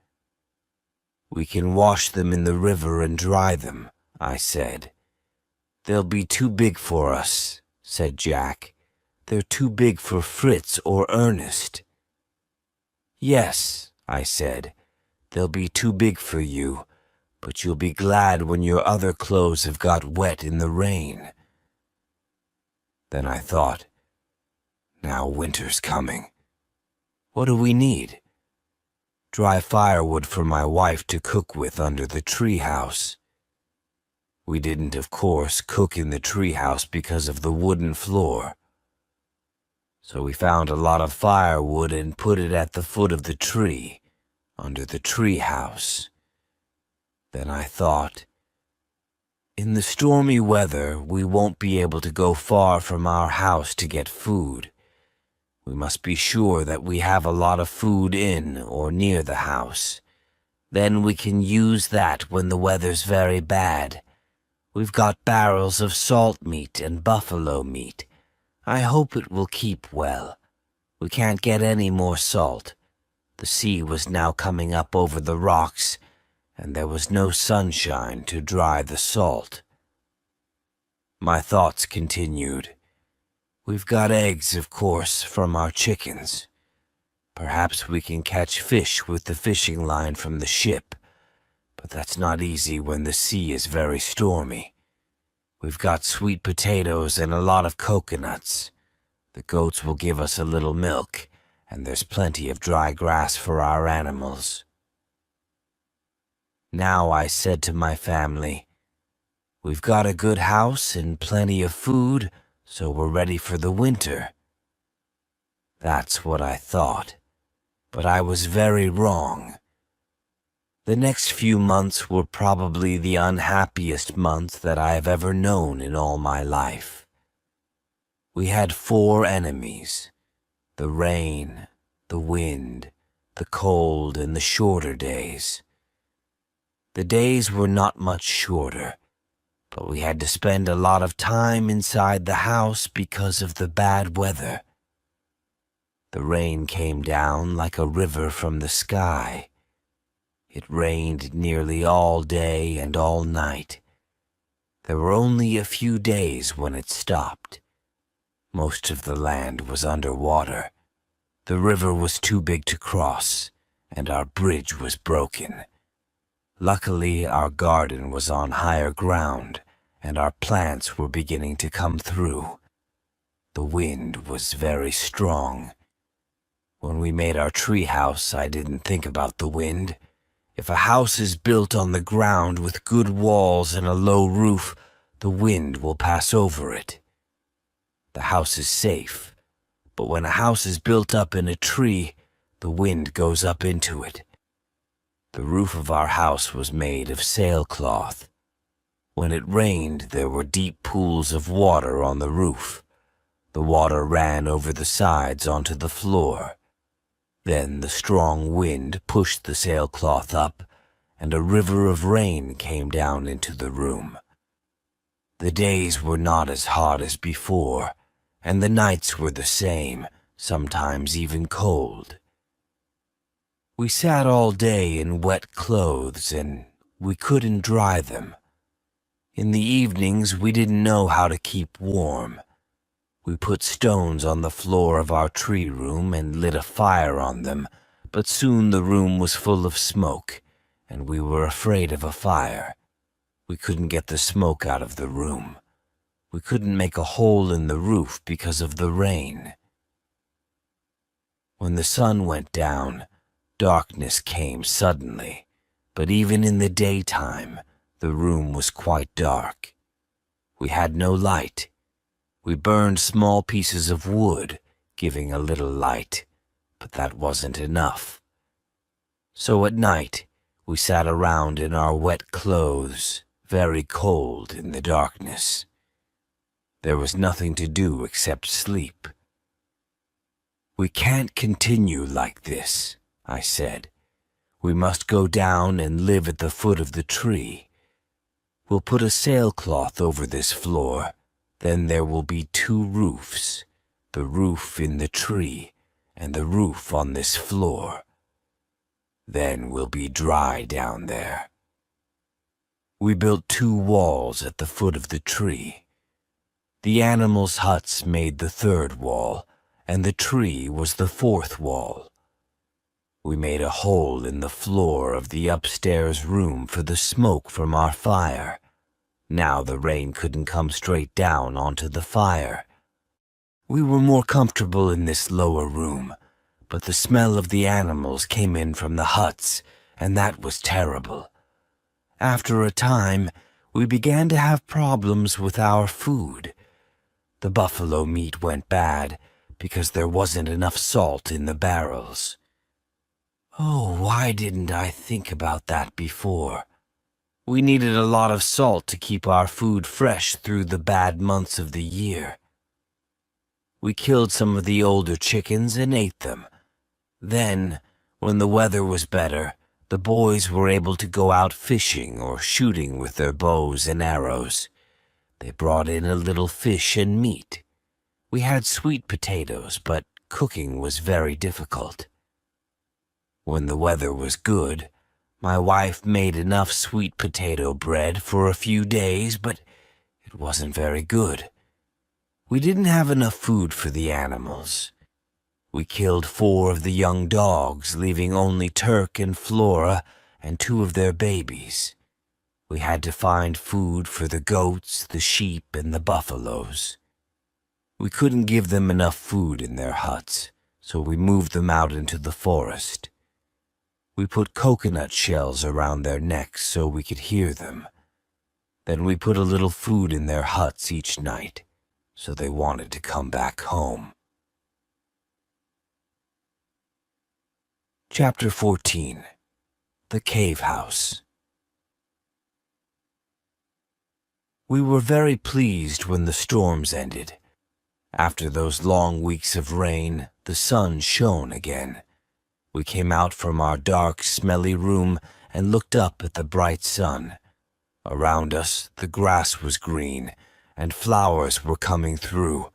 [SPEAKER 1] "We can wash them in the river and dry them," I said. "They'll be too big for us," said Jack. "They're too big for Fritz or Ernest." "Yes," I said, "they'll be too big for you, but you'll be glad when your other clothes have got wet in the rain." Then I thought, now winter's coming. What do we need? Dry firewood for my wife to cook with under the treehouse. We didn't, of course, cook in the treehouse because of the wooden floor. So we found a lot of firewood and put it at the foot of the tree, under the tree house. Then I thought, in the stormy weather, we won't be able to go far from our house to get food. We must be sure that we have a lot of food in or near the house. Then we can use that when the weather's very bad. We've got barrels of salt meat and buffalo meat. I hope it will keep well. We can't get any more salt. The sea was now coming up over the rocks, and there was no sunshine to dry the salt. My thoughts continued. We've got eggs, of course, from our chickens. Perhaps we can catch fish with the fishing line from the ship, but that's not easy when the sea is very stormy. We've got sweet potatoes and a lot of coconuts. The goats will give us a little milk, and there's plenty of dry grass for our animals. Now I said to my family, we've got a good house and plenty of food, so we're ready for the winter. That's what I thought, but I was very wrong. The next few months were probably the unhappiest months that I have ever known in all my life. We had 4 enemies: the rain, the wind, the cold, and the shorter days. The days were not much shorter, but we had to spend a lot of time inside the house because of the bad weather. The rain came down like a river from the sky. It rained nearly all day and all night. There were only a few days when it stopped. Most of the land was under water. The river was too big to cross, and our bridge was broken. Luckily, our garden was on higher ground, and our plants were beginning to come through. The wind was very strong. When we made our tree house, I didn't think about the wind. If a house is built on the ground with good walls and a low roof, the wind will pass over it. The house is safe, but when a house is built up in a tree, the wind goes up into it. The roof of our house was made of sailcloth. When it rained, there were deep pools of water on the roof. The water ran over the sides onto the floor. Then the strong wind pushed the sailcloth up, and a river of rain came down into the room. The days were not as hot as before, and the nights were the same, sometimes even cold. We sat all day in wet clothes, and we couldn't dry them. In the evenings, we didn't know how to keep warm. We put stones on the floor of our tree room and lit a fire on them, but soon the room was full of smoke, and we were afraid of a fire. We couldn't get the smoke out of the room. We couldn't make a hole in the roof because of the rain. When the sun went down, darkness came suddenly, but even in the daytime, the room was quite dark. We had no light. We burned small pieces of wood, giving a little light, but that wasn't enough. So at night, we sat around in our wet clothes, very cold in the darkness. There was nothing to do except sleep. We can't continue like this, I said. We must go down and live at the foot of the tree. We'll put a sailcloth over this floor. Then there will be 2 roofs, the roof in the tree and the roof on this floor. Then we'll be dry down there. We built 2 walls at the foot of the tree. The animals' huts made the 3rd wall, and the tree was the 4th wall. We made a hole in the floor of the upstairs room for the smoke from our fire. Now the rain couldn't come straight down onto the fire. We were more comfortable in this lower room, but the smell of the animals came in from the huts, and that was terrible. After a time, we began to have problems with our food. The buffalo meat went bad because there wasn't enough salt in the barrels. Oh, why didn't I think about that before? We needed a lot of salt to keep our food fresh through the bad months of the year. We killed some of the older chickens and ate them. Then, when the weather was better, the boys were able to go out fishing or shooting with their bows and arrows. They brought in a little fish and meat. We had sweet potatoes, but cooking was very difficult. When the weather was good, my wife made enough sweet potato bread for a few days, but it wasn't very good. We didn't have enough food for the animals. We killed 4 of the young dogs, leaving only Turk and Flora and 2 of their babies. We had to find food for the goats, the sheep, and the buffaloes. We couldn't give them enough food in their huts, so we moved them out into the forest. We put coconut shells around their necks so we could hear them. Then we put a little food in their huts each night, so they wanted to come back home. Chapter 14. The Cave House. We were very pleased when the storms ended. After those long weeks of rain, the sun shone again. We came out from our dark, smelly room and looked up at the bright sun. Around us, the grass was green, and flowers were coming through.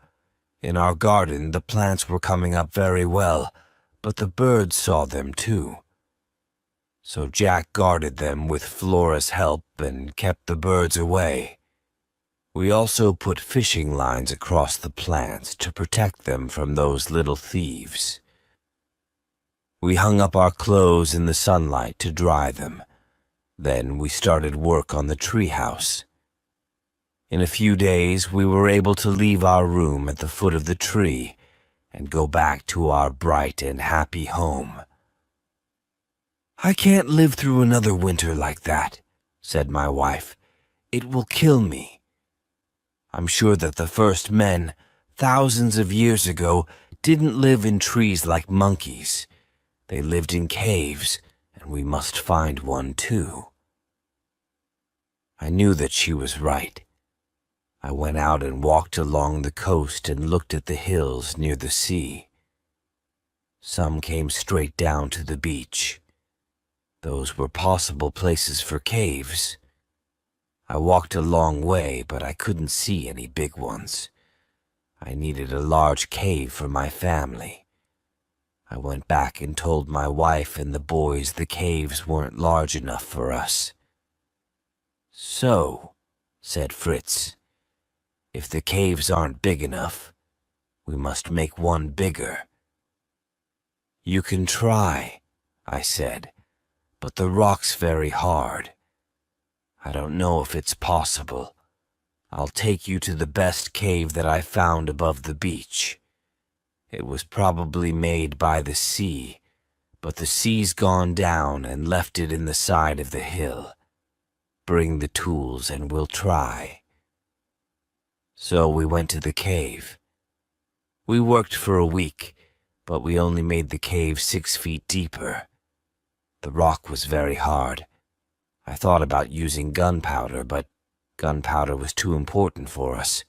[SPEAKER 1] In our garden, the plants were coming up very well, but the birds saw them too. So Jack guarded them with Flora's help and kept the birds away. We also put fishing lines across the plants to protect them from those little thieves. We hung up our clothes in the sunlight to dry them. Then we started work on the treehouse. In a few days, we were able to leave our room at the foot of the tree and go back to our bright and happy home. "I can't live through another winter like that," said my wife. "It will kill me. I'm sure that the first men, thousands of years ago, didn't live in trees like monkeys. They lived in caves, and we must find one too." I knew that she was right. I went out and walked along the coast and looked at the hills near the sea. Some came straight down to the beach. Those were possible places for caves. I walked a long way, but I couldn't see any big ones. I needed a large cave for my family. I went back and told my wife and the boys the caves weren't large enough for us. "So," said Fritz, "if the caves aren't big enough, we must make one bigger." "You can try," I said, "but the rock's very hard. I don't know if it's possible. I'll take you to the best cave that I found above the beach. It was probably made by the sea, but the sea's gone down and left it in the side of the hill. Bring the tools and we'll try." So we went to the cave. We worked for a week, but we only made the cave 6 feet deeper. The rock was very hard. I thought about using gunpowder, but gunpowder was too important for us.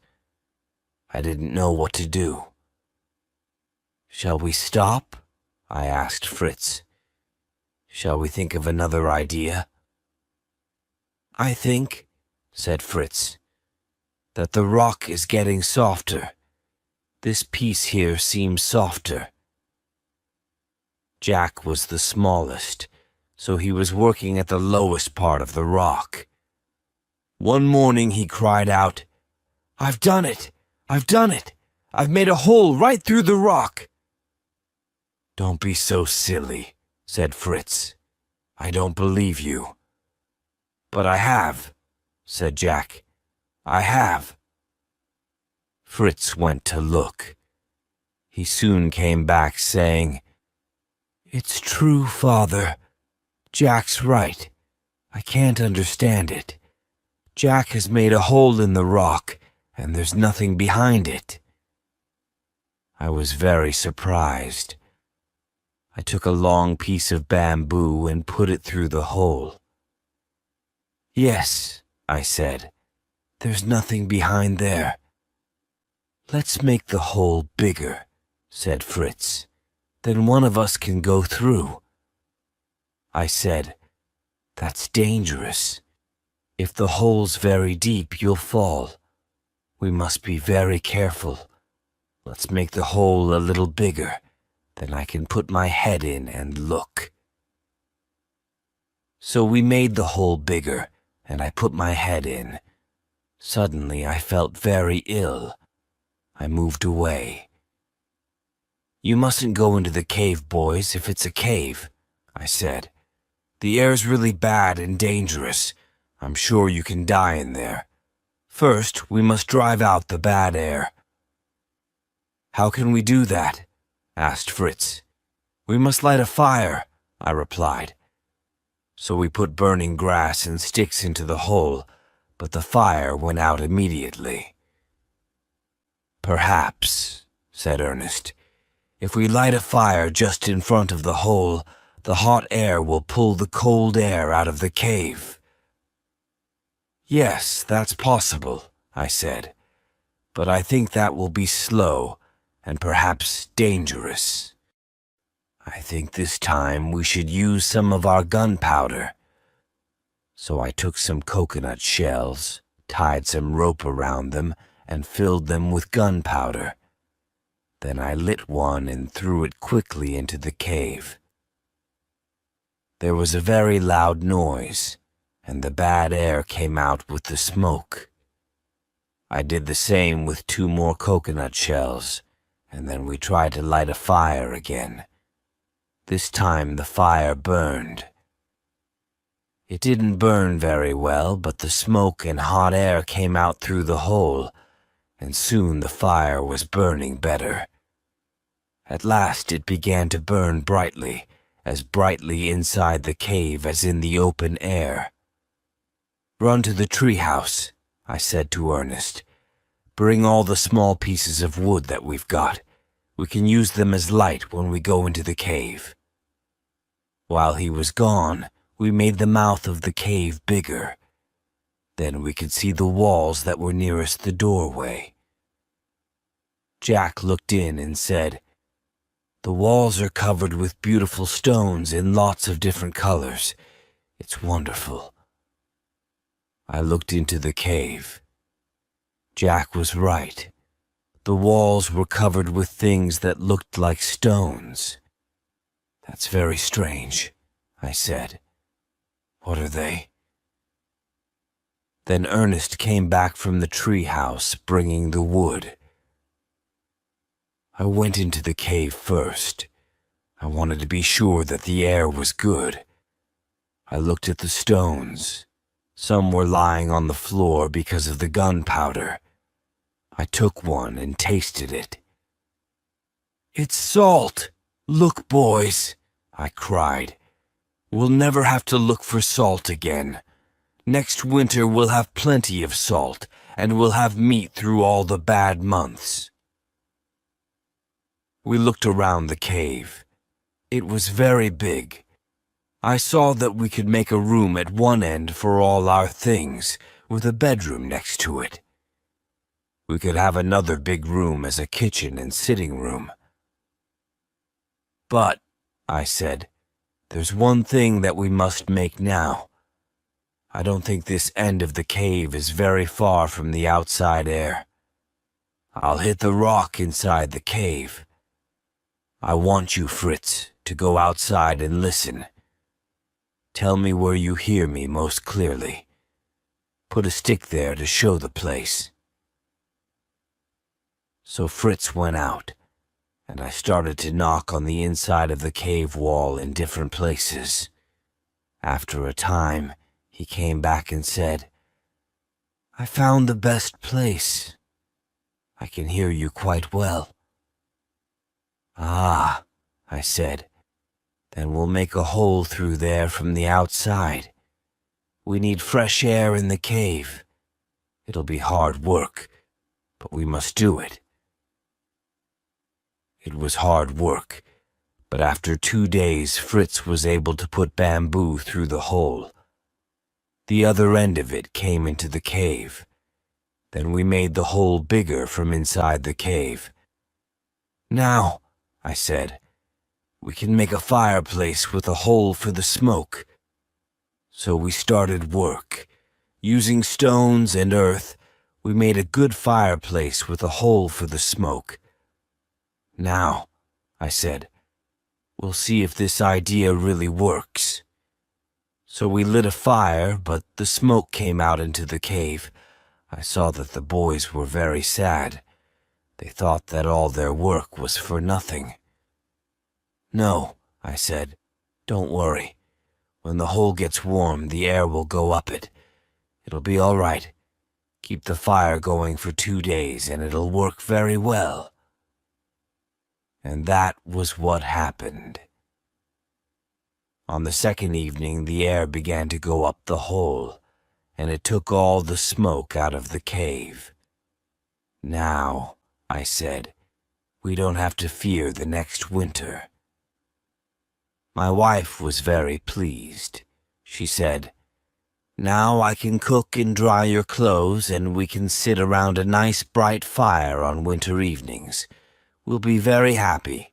[SPEAKER 1] I didn't know what to do. "Shall we stop?" I asked Fritz. "Shall we think of another idea?" "I think," said Fritz, "that the rock is getting softer. This piece here seems softer." Jack was the smallest, so he was working at the lowest part of the rock. One morning he cried out, "I've done it! I've done it! I've made a hole right through the rock!" "Don't be so silly," said Fritz. "I don't believe you." "But I have," said Jack. "I have." Fritz went to look. He soon came back saying, "It's true, Father. Jack's right. I can't understand it. Jack has made a hole in the rock, and there's nothing behind it." I was very surprised. I took a long piece of bamboo and put it through the hole. "Yes," I said, "there's nothing behind there." "Let's make the hole bigger," said Fritz. "Then one of us can go through." I said, "That's dangerous. If the hole's very deep, you'll fall. We must be very careful. Let's make the hole a little bigger. Then I can put my head in and look." So we made the hole bigger, and I put my head in. Suddenly I felt very ill. I moved away. "You mustn't go into the cave, boys, if it's a cave," I said. "The air's really bad and dangerous. I'm sure you can die in there. First, we must drive out the bad air." "How can we do that?" asked Fritz. "We must light a fire," I replied. So we put burning grass and sticks into the hole, but the fire went out immediately. "Perhaps," said Ernest, "if we light a fire just in front of the hole, the hot air will pull the cold air out of the cave." "Yes, that's possible," I said, "but I think that will be slow and perhaps dangerous. I think this time we should use some of our gunpowder." So I took some coconut shells, tied some rope around them, and filled them with gunpowder. Then I lit one and threw it quickly into the cave. There was a very loud noise, and the bad air came out with the smoke. I did the same with 2 more coconut shells, and then we tried to light a fire again. This time the fire burned. It didn't burn very well, but the smoke and hot air came out through the hole, and soon the fire was burning better. At last it began to burn brightly, as brightly inside the cave as in the open air. "Run to the treehouse," I said to Ernest. "Bring all the small pieces of wood that we've got. We can use them as light when we go into the cave." While he was gone, we made the mouth of the cave bigger. Then we could see the walls that were nearest the doorway. Jack looked in and said, "The walls are covered with beautiful stones in lots of different colors. It's wonderful." I looked into the cave. Jack was right. The walls were covered with things that looked like stones. "That's very strange," I said. "What are they?" Then Ernest came back from the treehouse bringing the wood. I went into the cave first. I wanted to be sure that the air was good. I looked at the stones. Some were lying on the floor because of the gunpowder. I took one and tasted it. "It's salt! Look, boys!" I cried. "We'll never have to look for salt again. Next winter we'll have plenty of salt, and we'll have meat through all the bad months." We looked around the cave. It was very big. I saw that we could make a room at one end for all our things, with a bedroom next to it. We could have another big room as a kitchen and sitting room. "But," I said, "there's one thing that we must make now. I don't think this end of the cave is very far from the outside air. I'll hit the rock inside the cave. I want you, Fritz, to go outside and listen. Tell me where you hear me most clearly. Put a stick there to show the place." So Fritz went out, and I started to knock on the inside of the cave wall in different places. After a time, he came back and said, "I found the best place. I can hear you quite well." "Ah," I said, "then we'll make a hole through there from the outside. We need fresh air in the cave. It'll be hard work, but we must do it." It was hard work, but after 2 days Fritz was able to put bamboo through the hole. The other end of it came into the cave. Then we made the hole bigger from inside the cave. "Now," I said, "we can make a fireplace with a hole for the smoke." So we started work. Using stones and earth, we made a good fireplace with a hole for the smoke. "Now," I said, "we'll see if this idea really works." So we lit a fire, but the smoke came out into the cave. I saw that the boys were very sad. They thought that all their work was for nothing. "No," I said, "don't worry. When the hole gets warm, the air will go up it. It'll be all right. Keep the fire going for 2 days and it'll work very well." And that was what happened. On the second evening, the air began to go up the hole, and it took all the smoke out of the cave. "Now," I said, "we don't have to fear the next winter." My wife was very pleased. She said, "Now I can cook and dry your clothes, and we can sit around a nice bright fire on winter evenings. We'll be very happy."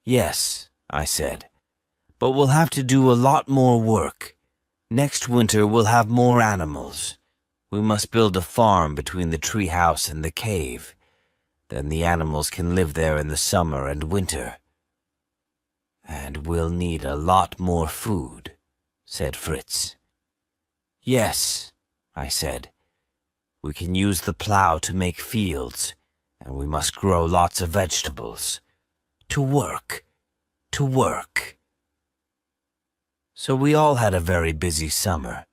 [SPEAKER 1] "Yes," I said, "but we'll have to do a lot more work. Next winter we'll have more animals. We must build a farm between the treehouse and the cave. Then the animals can live there in the summer and winter." "And we'll need a lot more food," said Fritz. "Yes," I said, "we can use the plow to make fields, and we must grow lots of vegetables. To work, to work." So we all had a very busy summer.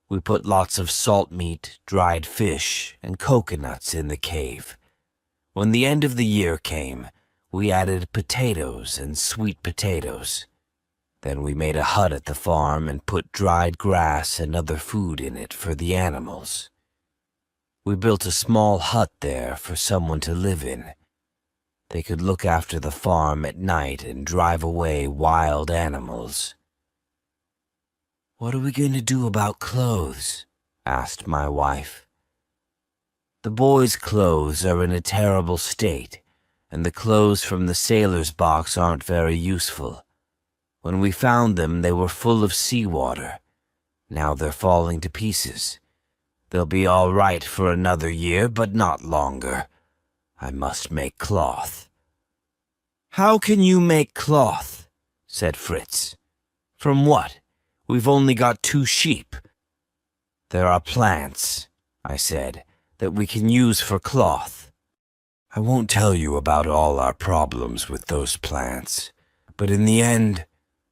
[SPEAKER 1] We put lots of salt meat, dried fish, and coconuts in the cave. When the end of the year came, we added potatoes and sweet potatoes. Then we made a hut at the farm and put dried grass and other food in it for the animals. We built a small hut there for someone to live in. They could look after the farm at night and drive away wild animals. "What are we going to do about clothes?" asked my wife. "The boys' clothes are in a terrible state, and the clothes from the sailor's box aren't very useful. When we found them, they were full of seawater. Now they're falling to pieces. They'll be all right for another year, but not longer. I must make cloth." "How can you make cloth?" said Fritz. "From what? We've only got 2 sheep." "There are plants," I said, "that we can use for cloth. I won't tell you about all our problems with those plants, but in the end,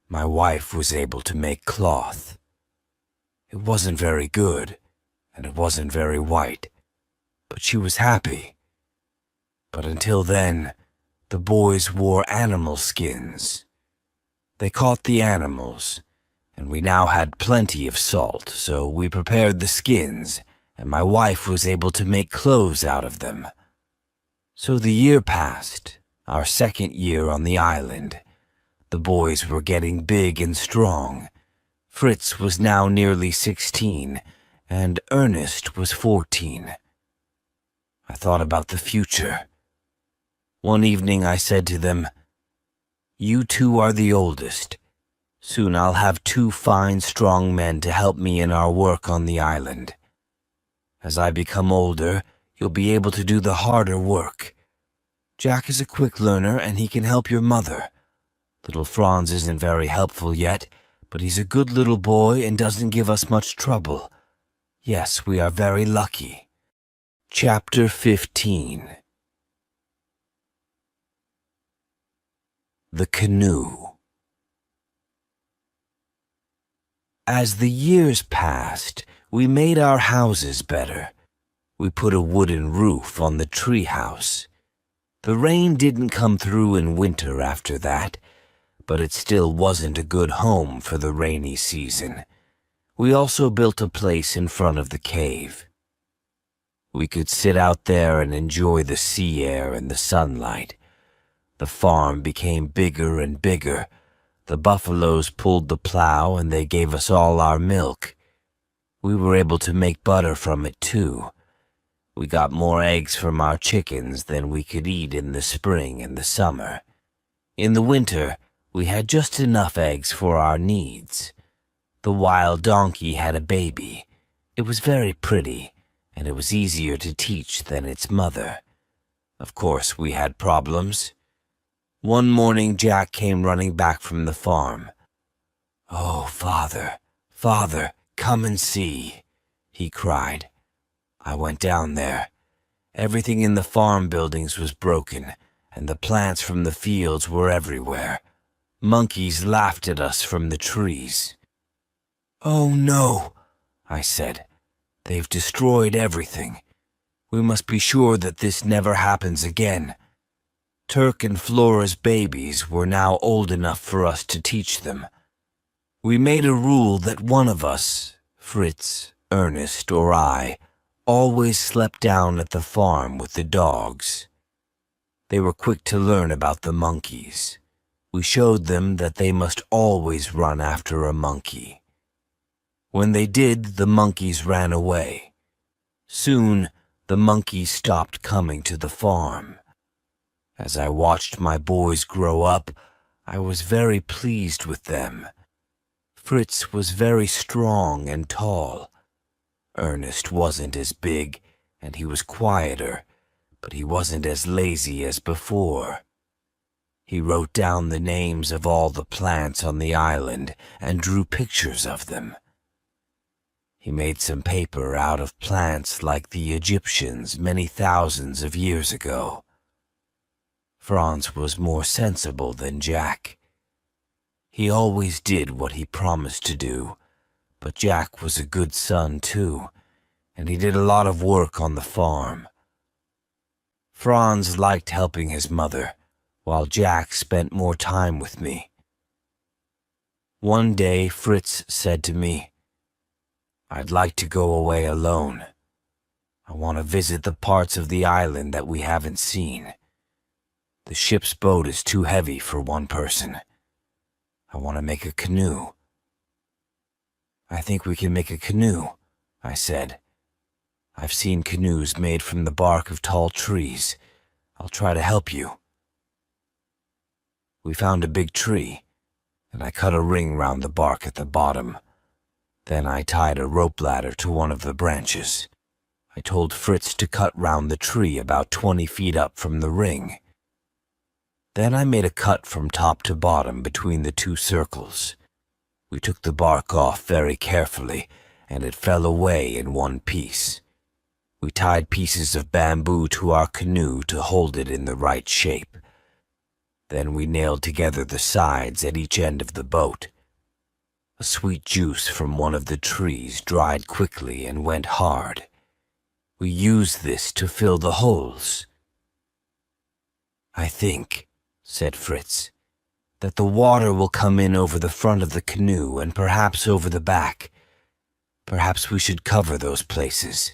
[SPEAKER 1] my wife was able to make cloth. It wasn't very good, and it wasn't very white, but she was happy. But until then, the boys wore animal skins. They caught the animals, and we now had plenty of salt, so we prepared the skins, and my wife was able to make clothes out of them. So the year passed, our second year on the island. The boys were getting big and strong. Fritz was now nearly 16, and Ernest was 14. I thought about the future. One evening I said to them, "You 2 are the oldest. Soon I'll have 2 fine, strong men to help me in our work on the island. As I become older, you'll be able to do the harder work. Jack is a quick learner and he can help your mother. Little Franz isn't very helpful yet, but he's a good little boy and doesn't give us much trouble. Yes, we are very lucky." Chapter 15. The Canoe. As the years passed, we made our houses better. We put a wooden roof on the treehouse. The rain didn't come through in winter after that, but it still wasn't a good home for the rainy season. We also built a place in front of the cave. We could sit out there and enjoy the sea air and the sunlight. The farm became bigger and bigger. The buffaloes pulled the plow and they gave us all our milk. We were able to make butter from it too. We got more eggs from our chickens than we could eat in the spring and the summer. In the winter, we had just enough eggs for our needs. The wild donkey had a baby. It was very pretty, and it was easier to teach than its mother. Of course, we had problems. One morning, Jack came running back from the farm. "Oh, Father, Father, come and see," he cried. I went down there. Everything in the farm buildings was broken, and the plants from the fields were everywhere. Monkeys laughed at us from the trees. "Oh no," I said. "They've destroyed everything. We must be sure that this never happens again." Turk and Flora's babies were now old enough for us to teach them. We made a rule that one of us, Fritz, Ernest, or I, always slept down at the farm with the dogs. They were quick to learn about the monkeys. We showed them that they must always run after a monkey. When they did, the monkeys ran away. Soon, the monkeys stopped coming to the farm. As I watched my boys grow up, I was very pleased with them. Fritz was very strong and tall. Ernest wasn't as big, and he was quieter, but he wasn't as lazy as before. He wrote down the names of all the plants on the island and drew pictures of them. He made some paper out of plants like the Egyptians many thousands of years ago. Franz was more sensible than Jack. He always did what he promised to do, but Jack was a good son too, and he did a lot of work on the farm. Franz liked helping his mother, while Jack spent more time with me. One day Fritz said to me, "I'd like to go away alone. I want to visit the parts of the island that we haven't seen. The ship's boat is too heavy for one person. I want to make a canoe." "I think we can make a canoe," I said. "I've seen canoes made from the bark of tall trees. I'll try to help you." We found a big tree, and I cut a ring round the bark at the bottom. Then I tied a rope ladder to one of the branches. I told Fritz to cut round the tree about 20 feet up from the ring. Then I made a cut from top to bottom between the two circles. We took the bark off very carefully, and it fell away in one piece. We tied pieces of bamboo to our canoe to hold it in the right shape. Then we nailed together the sides at each end of the boat. A sweet juice from one of the trees dried quickly and went hard. We used this to fill the holes. "I think," said Fritz, "that the water will come in over the front of the canoe and perhaps over the back. Perhaps we should cover those places.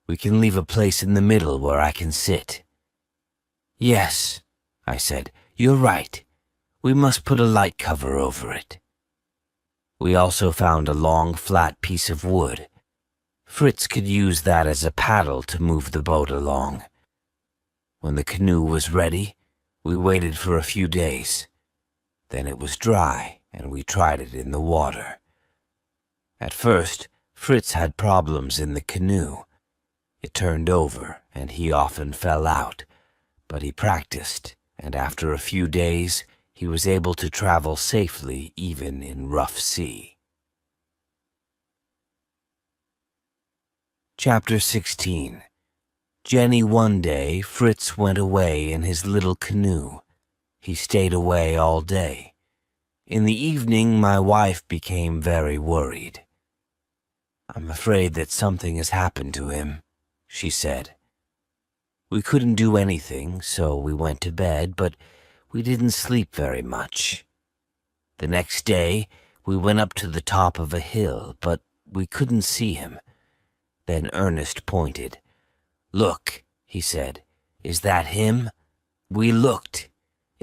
[SPEAKER 1] We can leave a place in the middle where I can sit." "Yes," I said, "you're right. We must put a light cover over it." We also found a long, flat piece of wood. Fritz could use that as a paddle to move the boat along. When the canoe was ready, we waited for a few days. Then it was dry, and we tried it in the water. At first, Fritz had problems in the canoe. It turned over, and he often fell out, but he practiced, and after a few days, he was able to travel safely even in rough sea. Chapter 16. Jenny one day, Fritz went away in his little canoe. He stayed away all day. In the evening, my wife became very worried. "I'm afraid that something has happened to him," she said. We couldn't do anything, so we went to bed, but we didn't sleep very much. The next day, we went up to the top of a hill, but we couldn't see him. Then Ernest pointed. "Look," he said, "is that him?" We looked.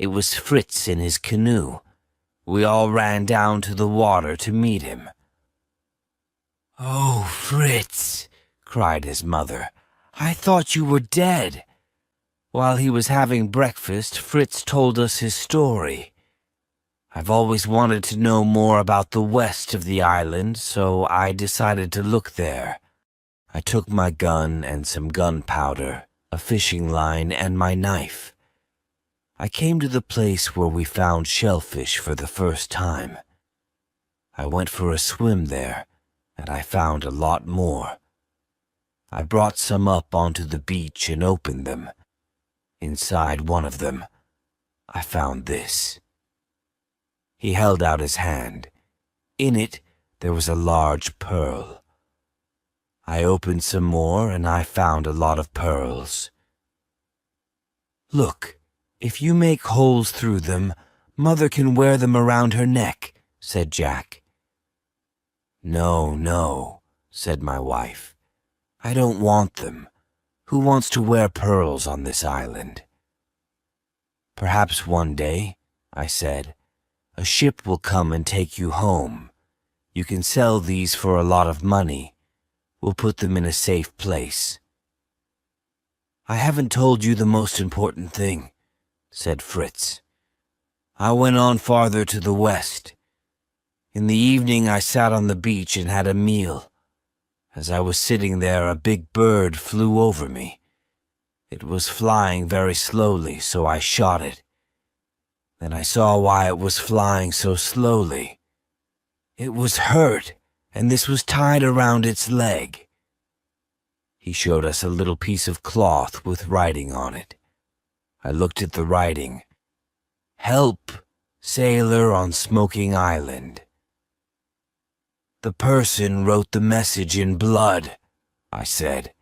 [SPEAKER 2] It was Fritz in his canoe. We all ran down to the water to meet him. "Oh, Fritz," cried his mother, "I thought you were dead." While he was having breakfast, Fritz told us his story. I've always wanted to know more about the west of the island, so I decided to look there. I took my gun and some gunpowder, a fishing line, and my knife. I came to the place where we found shellfish for the first time. I went for a swim there, and I found a lot more. I brought some up onto the beach and opened them. Inside one of them, I found this. He held out his hand. In it, there was a large pearl. I opened some more, and I found a lot of pearls. "Look, if you make holes through them, Mother can wear them around her neck," said Jack. "No, no," said my wife. "I don't want them. Who wants to wear pearls on this island?" "Perhaps one day," I said, "a ship will come and take you home. You can sell these for a lot of money. We'll put them in a safe place." "I haven't told you the most important thing," said Fritz. "I went on farther to the west. In the evening I sat on the beach and had a meal. As I was sitting there, a big bird flew over me. It was flying very slowly, so I shot it. Then I saw why it was flying so slowly. It was hurt, and this was tied around its leg." He showed us a little piece of cloth with writing on it. I looked at the writing. "Help, sailor on Smoking Island." "The person wrote the message in blood," I said.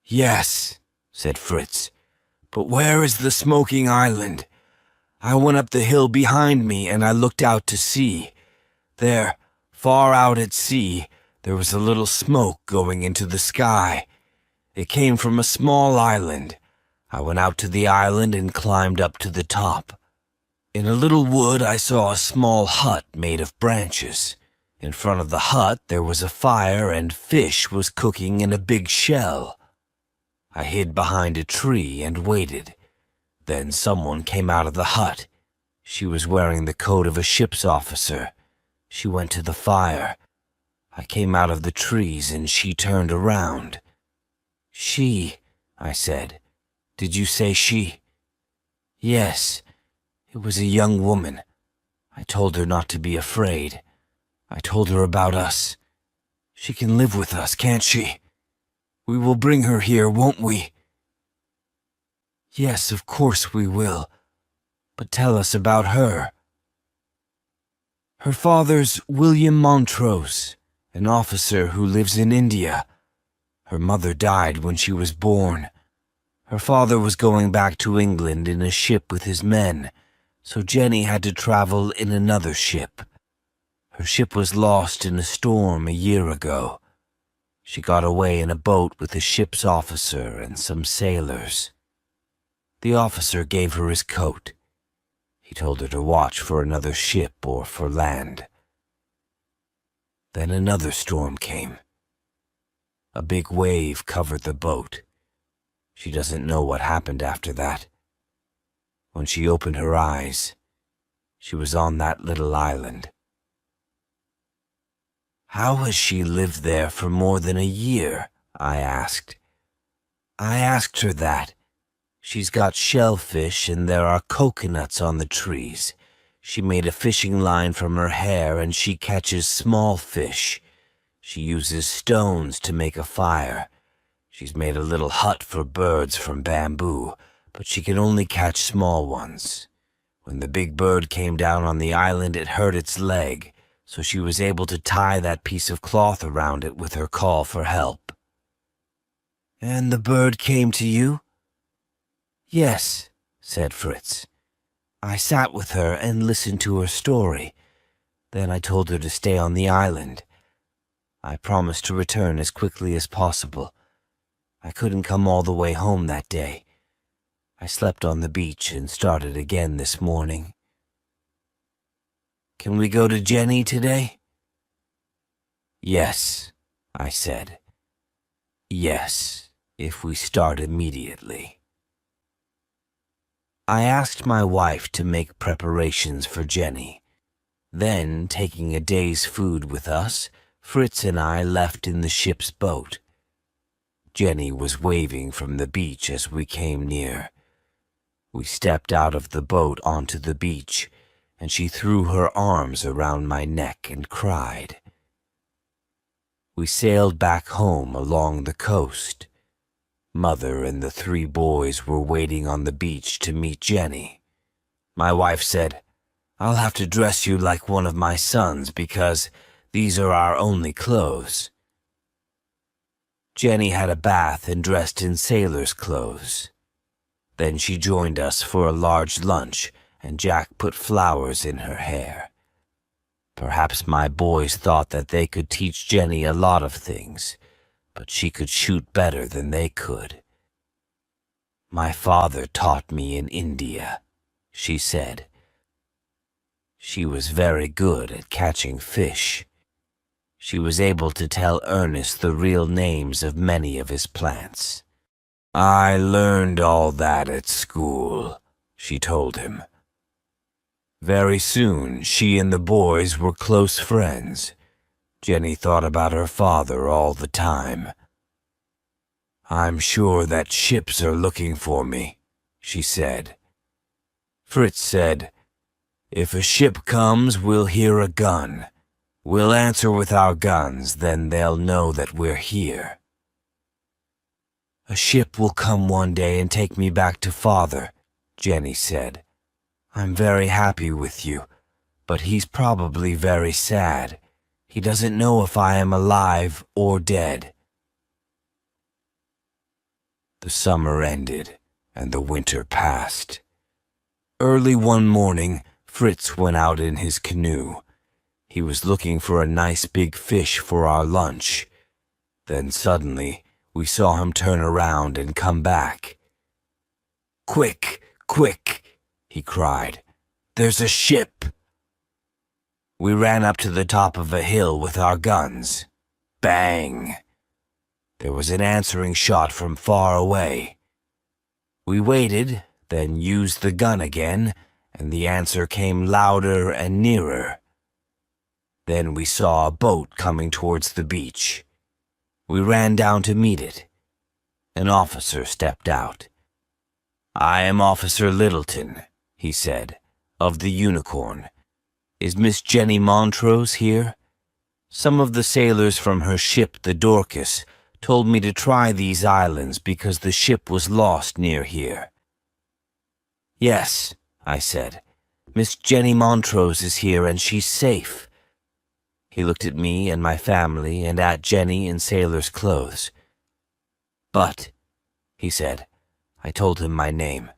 [SPEAKER 2] "Yes," said Fritz, "but where is the Smoking Island? I went up the hill behind me and I looked out to sea. There, far out at sea, there was a little smoke going into the sky. It came from a small island. I went out to the island and climbed up to the top. In a little wood I saw a small hut made of branches. In front of the hut there was a fire and fish was cooking in a big shell. I hid behind a tree and waited. Then someone came out of the hut. She was wearing the coat of a ship's officer. She went to the fire. I came out of the trees and she turned around. "She," I said. "Did you say she?" "Yes. It was a young woman. I told her not to be afraid. I told her about us. She can live with us, can't she? We will bring her here, won't we?" "Yes, of course we will. But tell us about her." "Her father's William Montrose, an officer who lives in India. Her mother died when she was born. Her father was going back to England in a ship with his men, so Jenny had to travel in another ship. Her ship was lost in a storm a year ago. She got away in a boat with the ship's officer and some sailors. The officer gave her his coat. He told her to watch for another ship or for land. Then another storm came. A big wave covered the boat. She doesn't know what happened after that. When she opened her eyes, she was on that little island." "How has she lived there for more than a year?" I asked. "I asked her that. She's got shellfish and there are coconuts on the trees. She made a fishing line from her hair and she catches small fish. She uses stones to make a fire. She's made a little hut for birds from bamboo, but she can only catch small ones. When the big bird came down on the island, it hurt its leg, so she was able to tie that piece of cloth around it with her call for help." "And the bird came to you?" "Yes," said Fritz. "I sat with her and listened to her story. Then I told her to stay on the island. I promised to return as quickly as possible. I couldn't come all the way home that day. I slept on the beach and started again this morning. Can we go to Jenny today? Yes, I said. Yes, if we start immediately. I asked my wife to make preparations for Jenny. Then, taking a day's food with us, Fritz and I left in the ship's boat. Jenny was waving from the beach as we came near. We stepped out of the boat onto the beach, and she threw her arms around my neck and cried. We sailed back home along the coast. Mother and the 3 boys were waiting on the beach to meet Jenny. My wife said, "I'll have to dress you like one of my sons because these are our only clothes." Jenny had a bath and dressed in sailor's clothes. Then she joined us for a large lunch, and Jack put flowers in her hair. Perhaps my boys thought that they could teach Jenny a lot of things, but she could shoot better than they could. "My father taught me in India," she said. She was very good at catching fish. She was able to tell Ernest the real names of many of his plants. "I learned all that at school," she told him. Very soon, she and the boys were close friends. Jenny thought about her father all the time. "I'm sure that ships are looking for me," she said. Fritz said, "If a ship comes, we'll hear a gun. We'll answer with our guns, then they'll know that we're here." "A ship will come one day and take me back to Father," Jenny said. "I'm very happy with you, but he's probably very sad. He doesn't know if I am alive or dead." The summer ended, and the winter passed. Early one morning, Fritz went out in his canoe. He was looking for a nice big fish for our lunch. Then suddenly, we saw him turn around and come back. "Quick, quick," he cried. "There's a ship." We ran up to the top of a hill with our guns. Bang! There was an answering shot from far away. We waited, then used the gun again, and the answer came louder and nearer. Then we saw a boat coming towards the beach. We ran down to meet it. An officer stepped out. "I am Officer Littleton," he said, "of the Unicorn. Is Miss Jenny Montrose here? Some of the sailors from her ship, the Dorcas, told me to try these islands because the ship was lost near here." "Yes," I said. "Miss Jenny Montrose is here and she's safe." He looked at me and my family and at Jenny in sailor's clothes. "But," he said, I told him my name.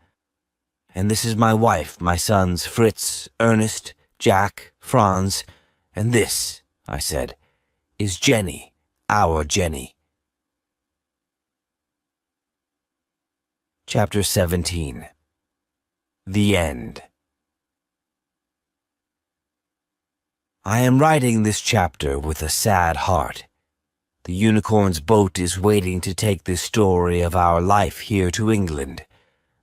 [SPEAKER 2] "And this is my wife, my sons Fritz, Ernest, Jack, Franz, and this," I said, "is Jenny, our Jenny." Chapter 17. The End. I am writing this chapter with a sad heart. The Unicorn's boat is waiting to take this story of our life here to England.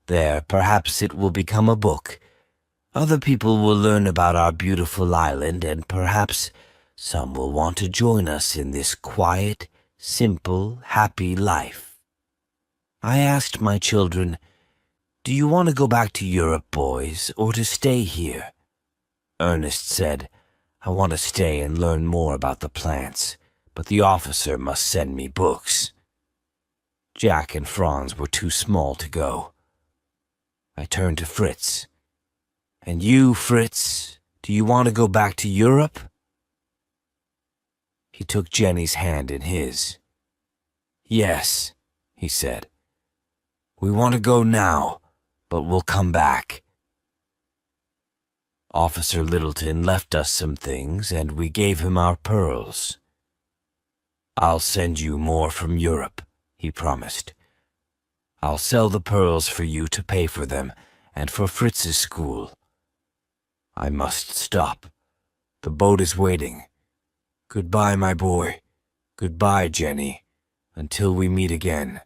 [SPEAKER 2] There, perhaps it will become a book. Other people will learn about our beautiful island, and perhaps some will want to join us in this quiet, simple, happy life. I asked my children, "Do you want to go back to Europe, boys, or to stay here?" Ernest said, "I want to stay and learn more about the plants, but the officer must send me books." Jack and Franz were too small to go. I turned to Fritz. "And you, Fritz, do you want to go back to Europe?" He took Jenny's hand in his. "Yes," he said. "We want to go now, but we'll come back." Officer Littleton left us some things, and we gave him our pearls. "I'll send you more from Europe," he promised. I'll sell the pearls for you to pay for them and for Fritz's school. I must stop. The boat is waiting. Goodbye, my boy. Goodbye, Jenny. Until we meet again.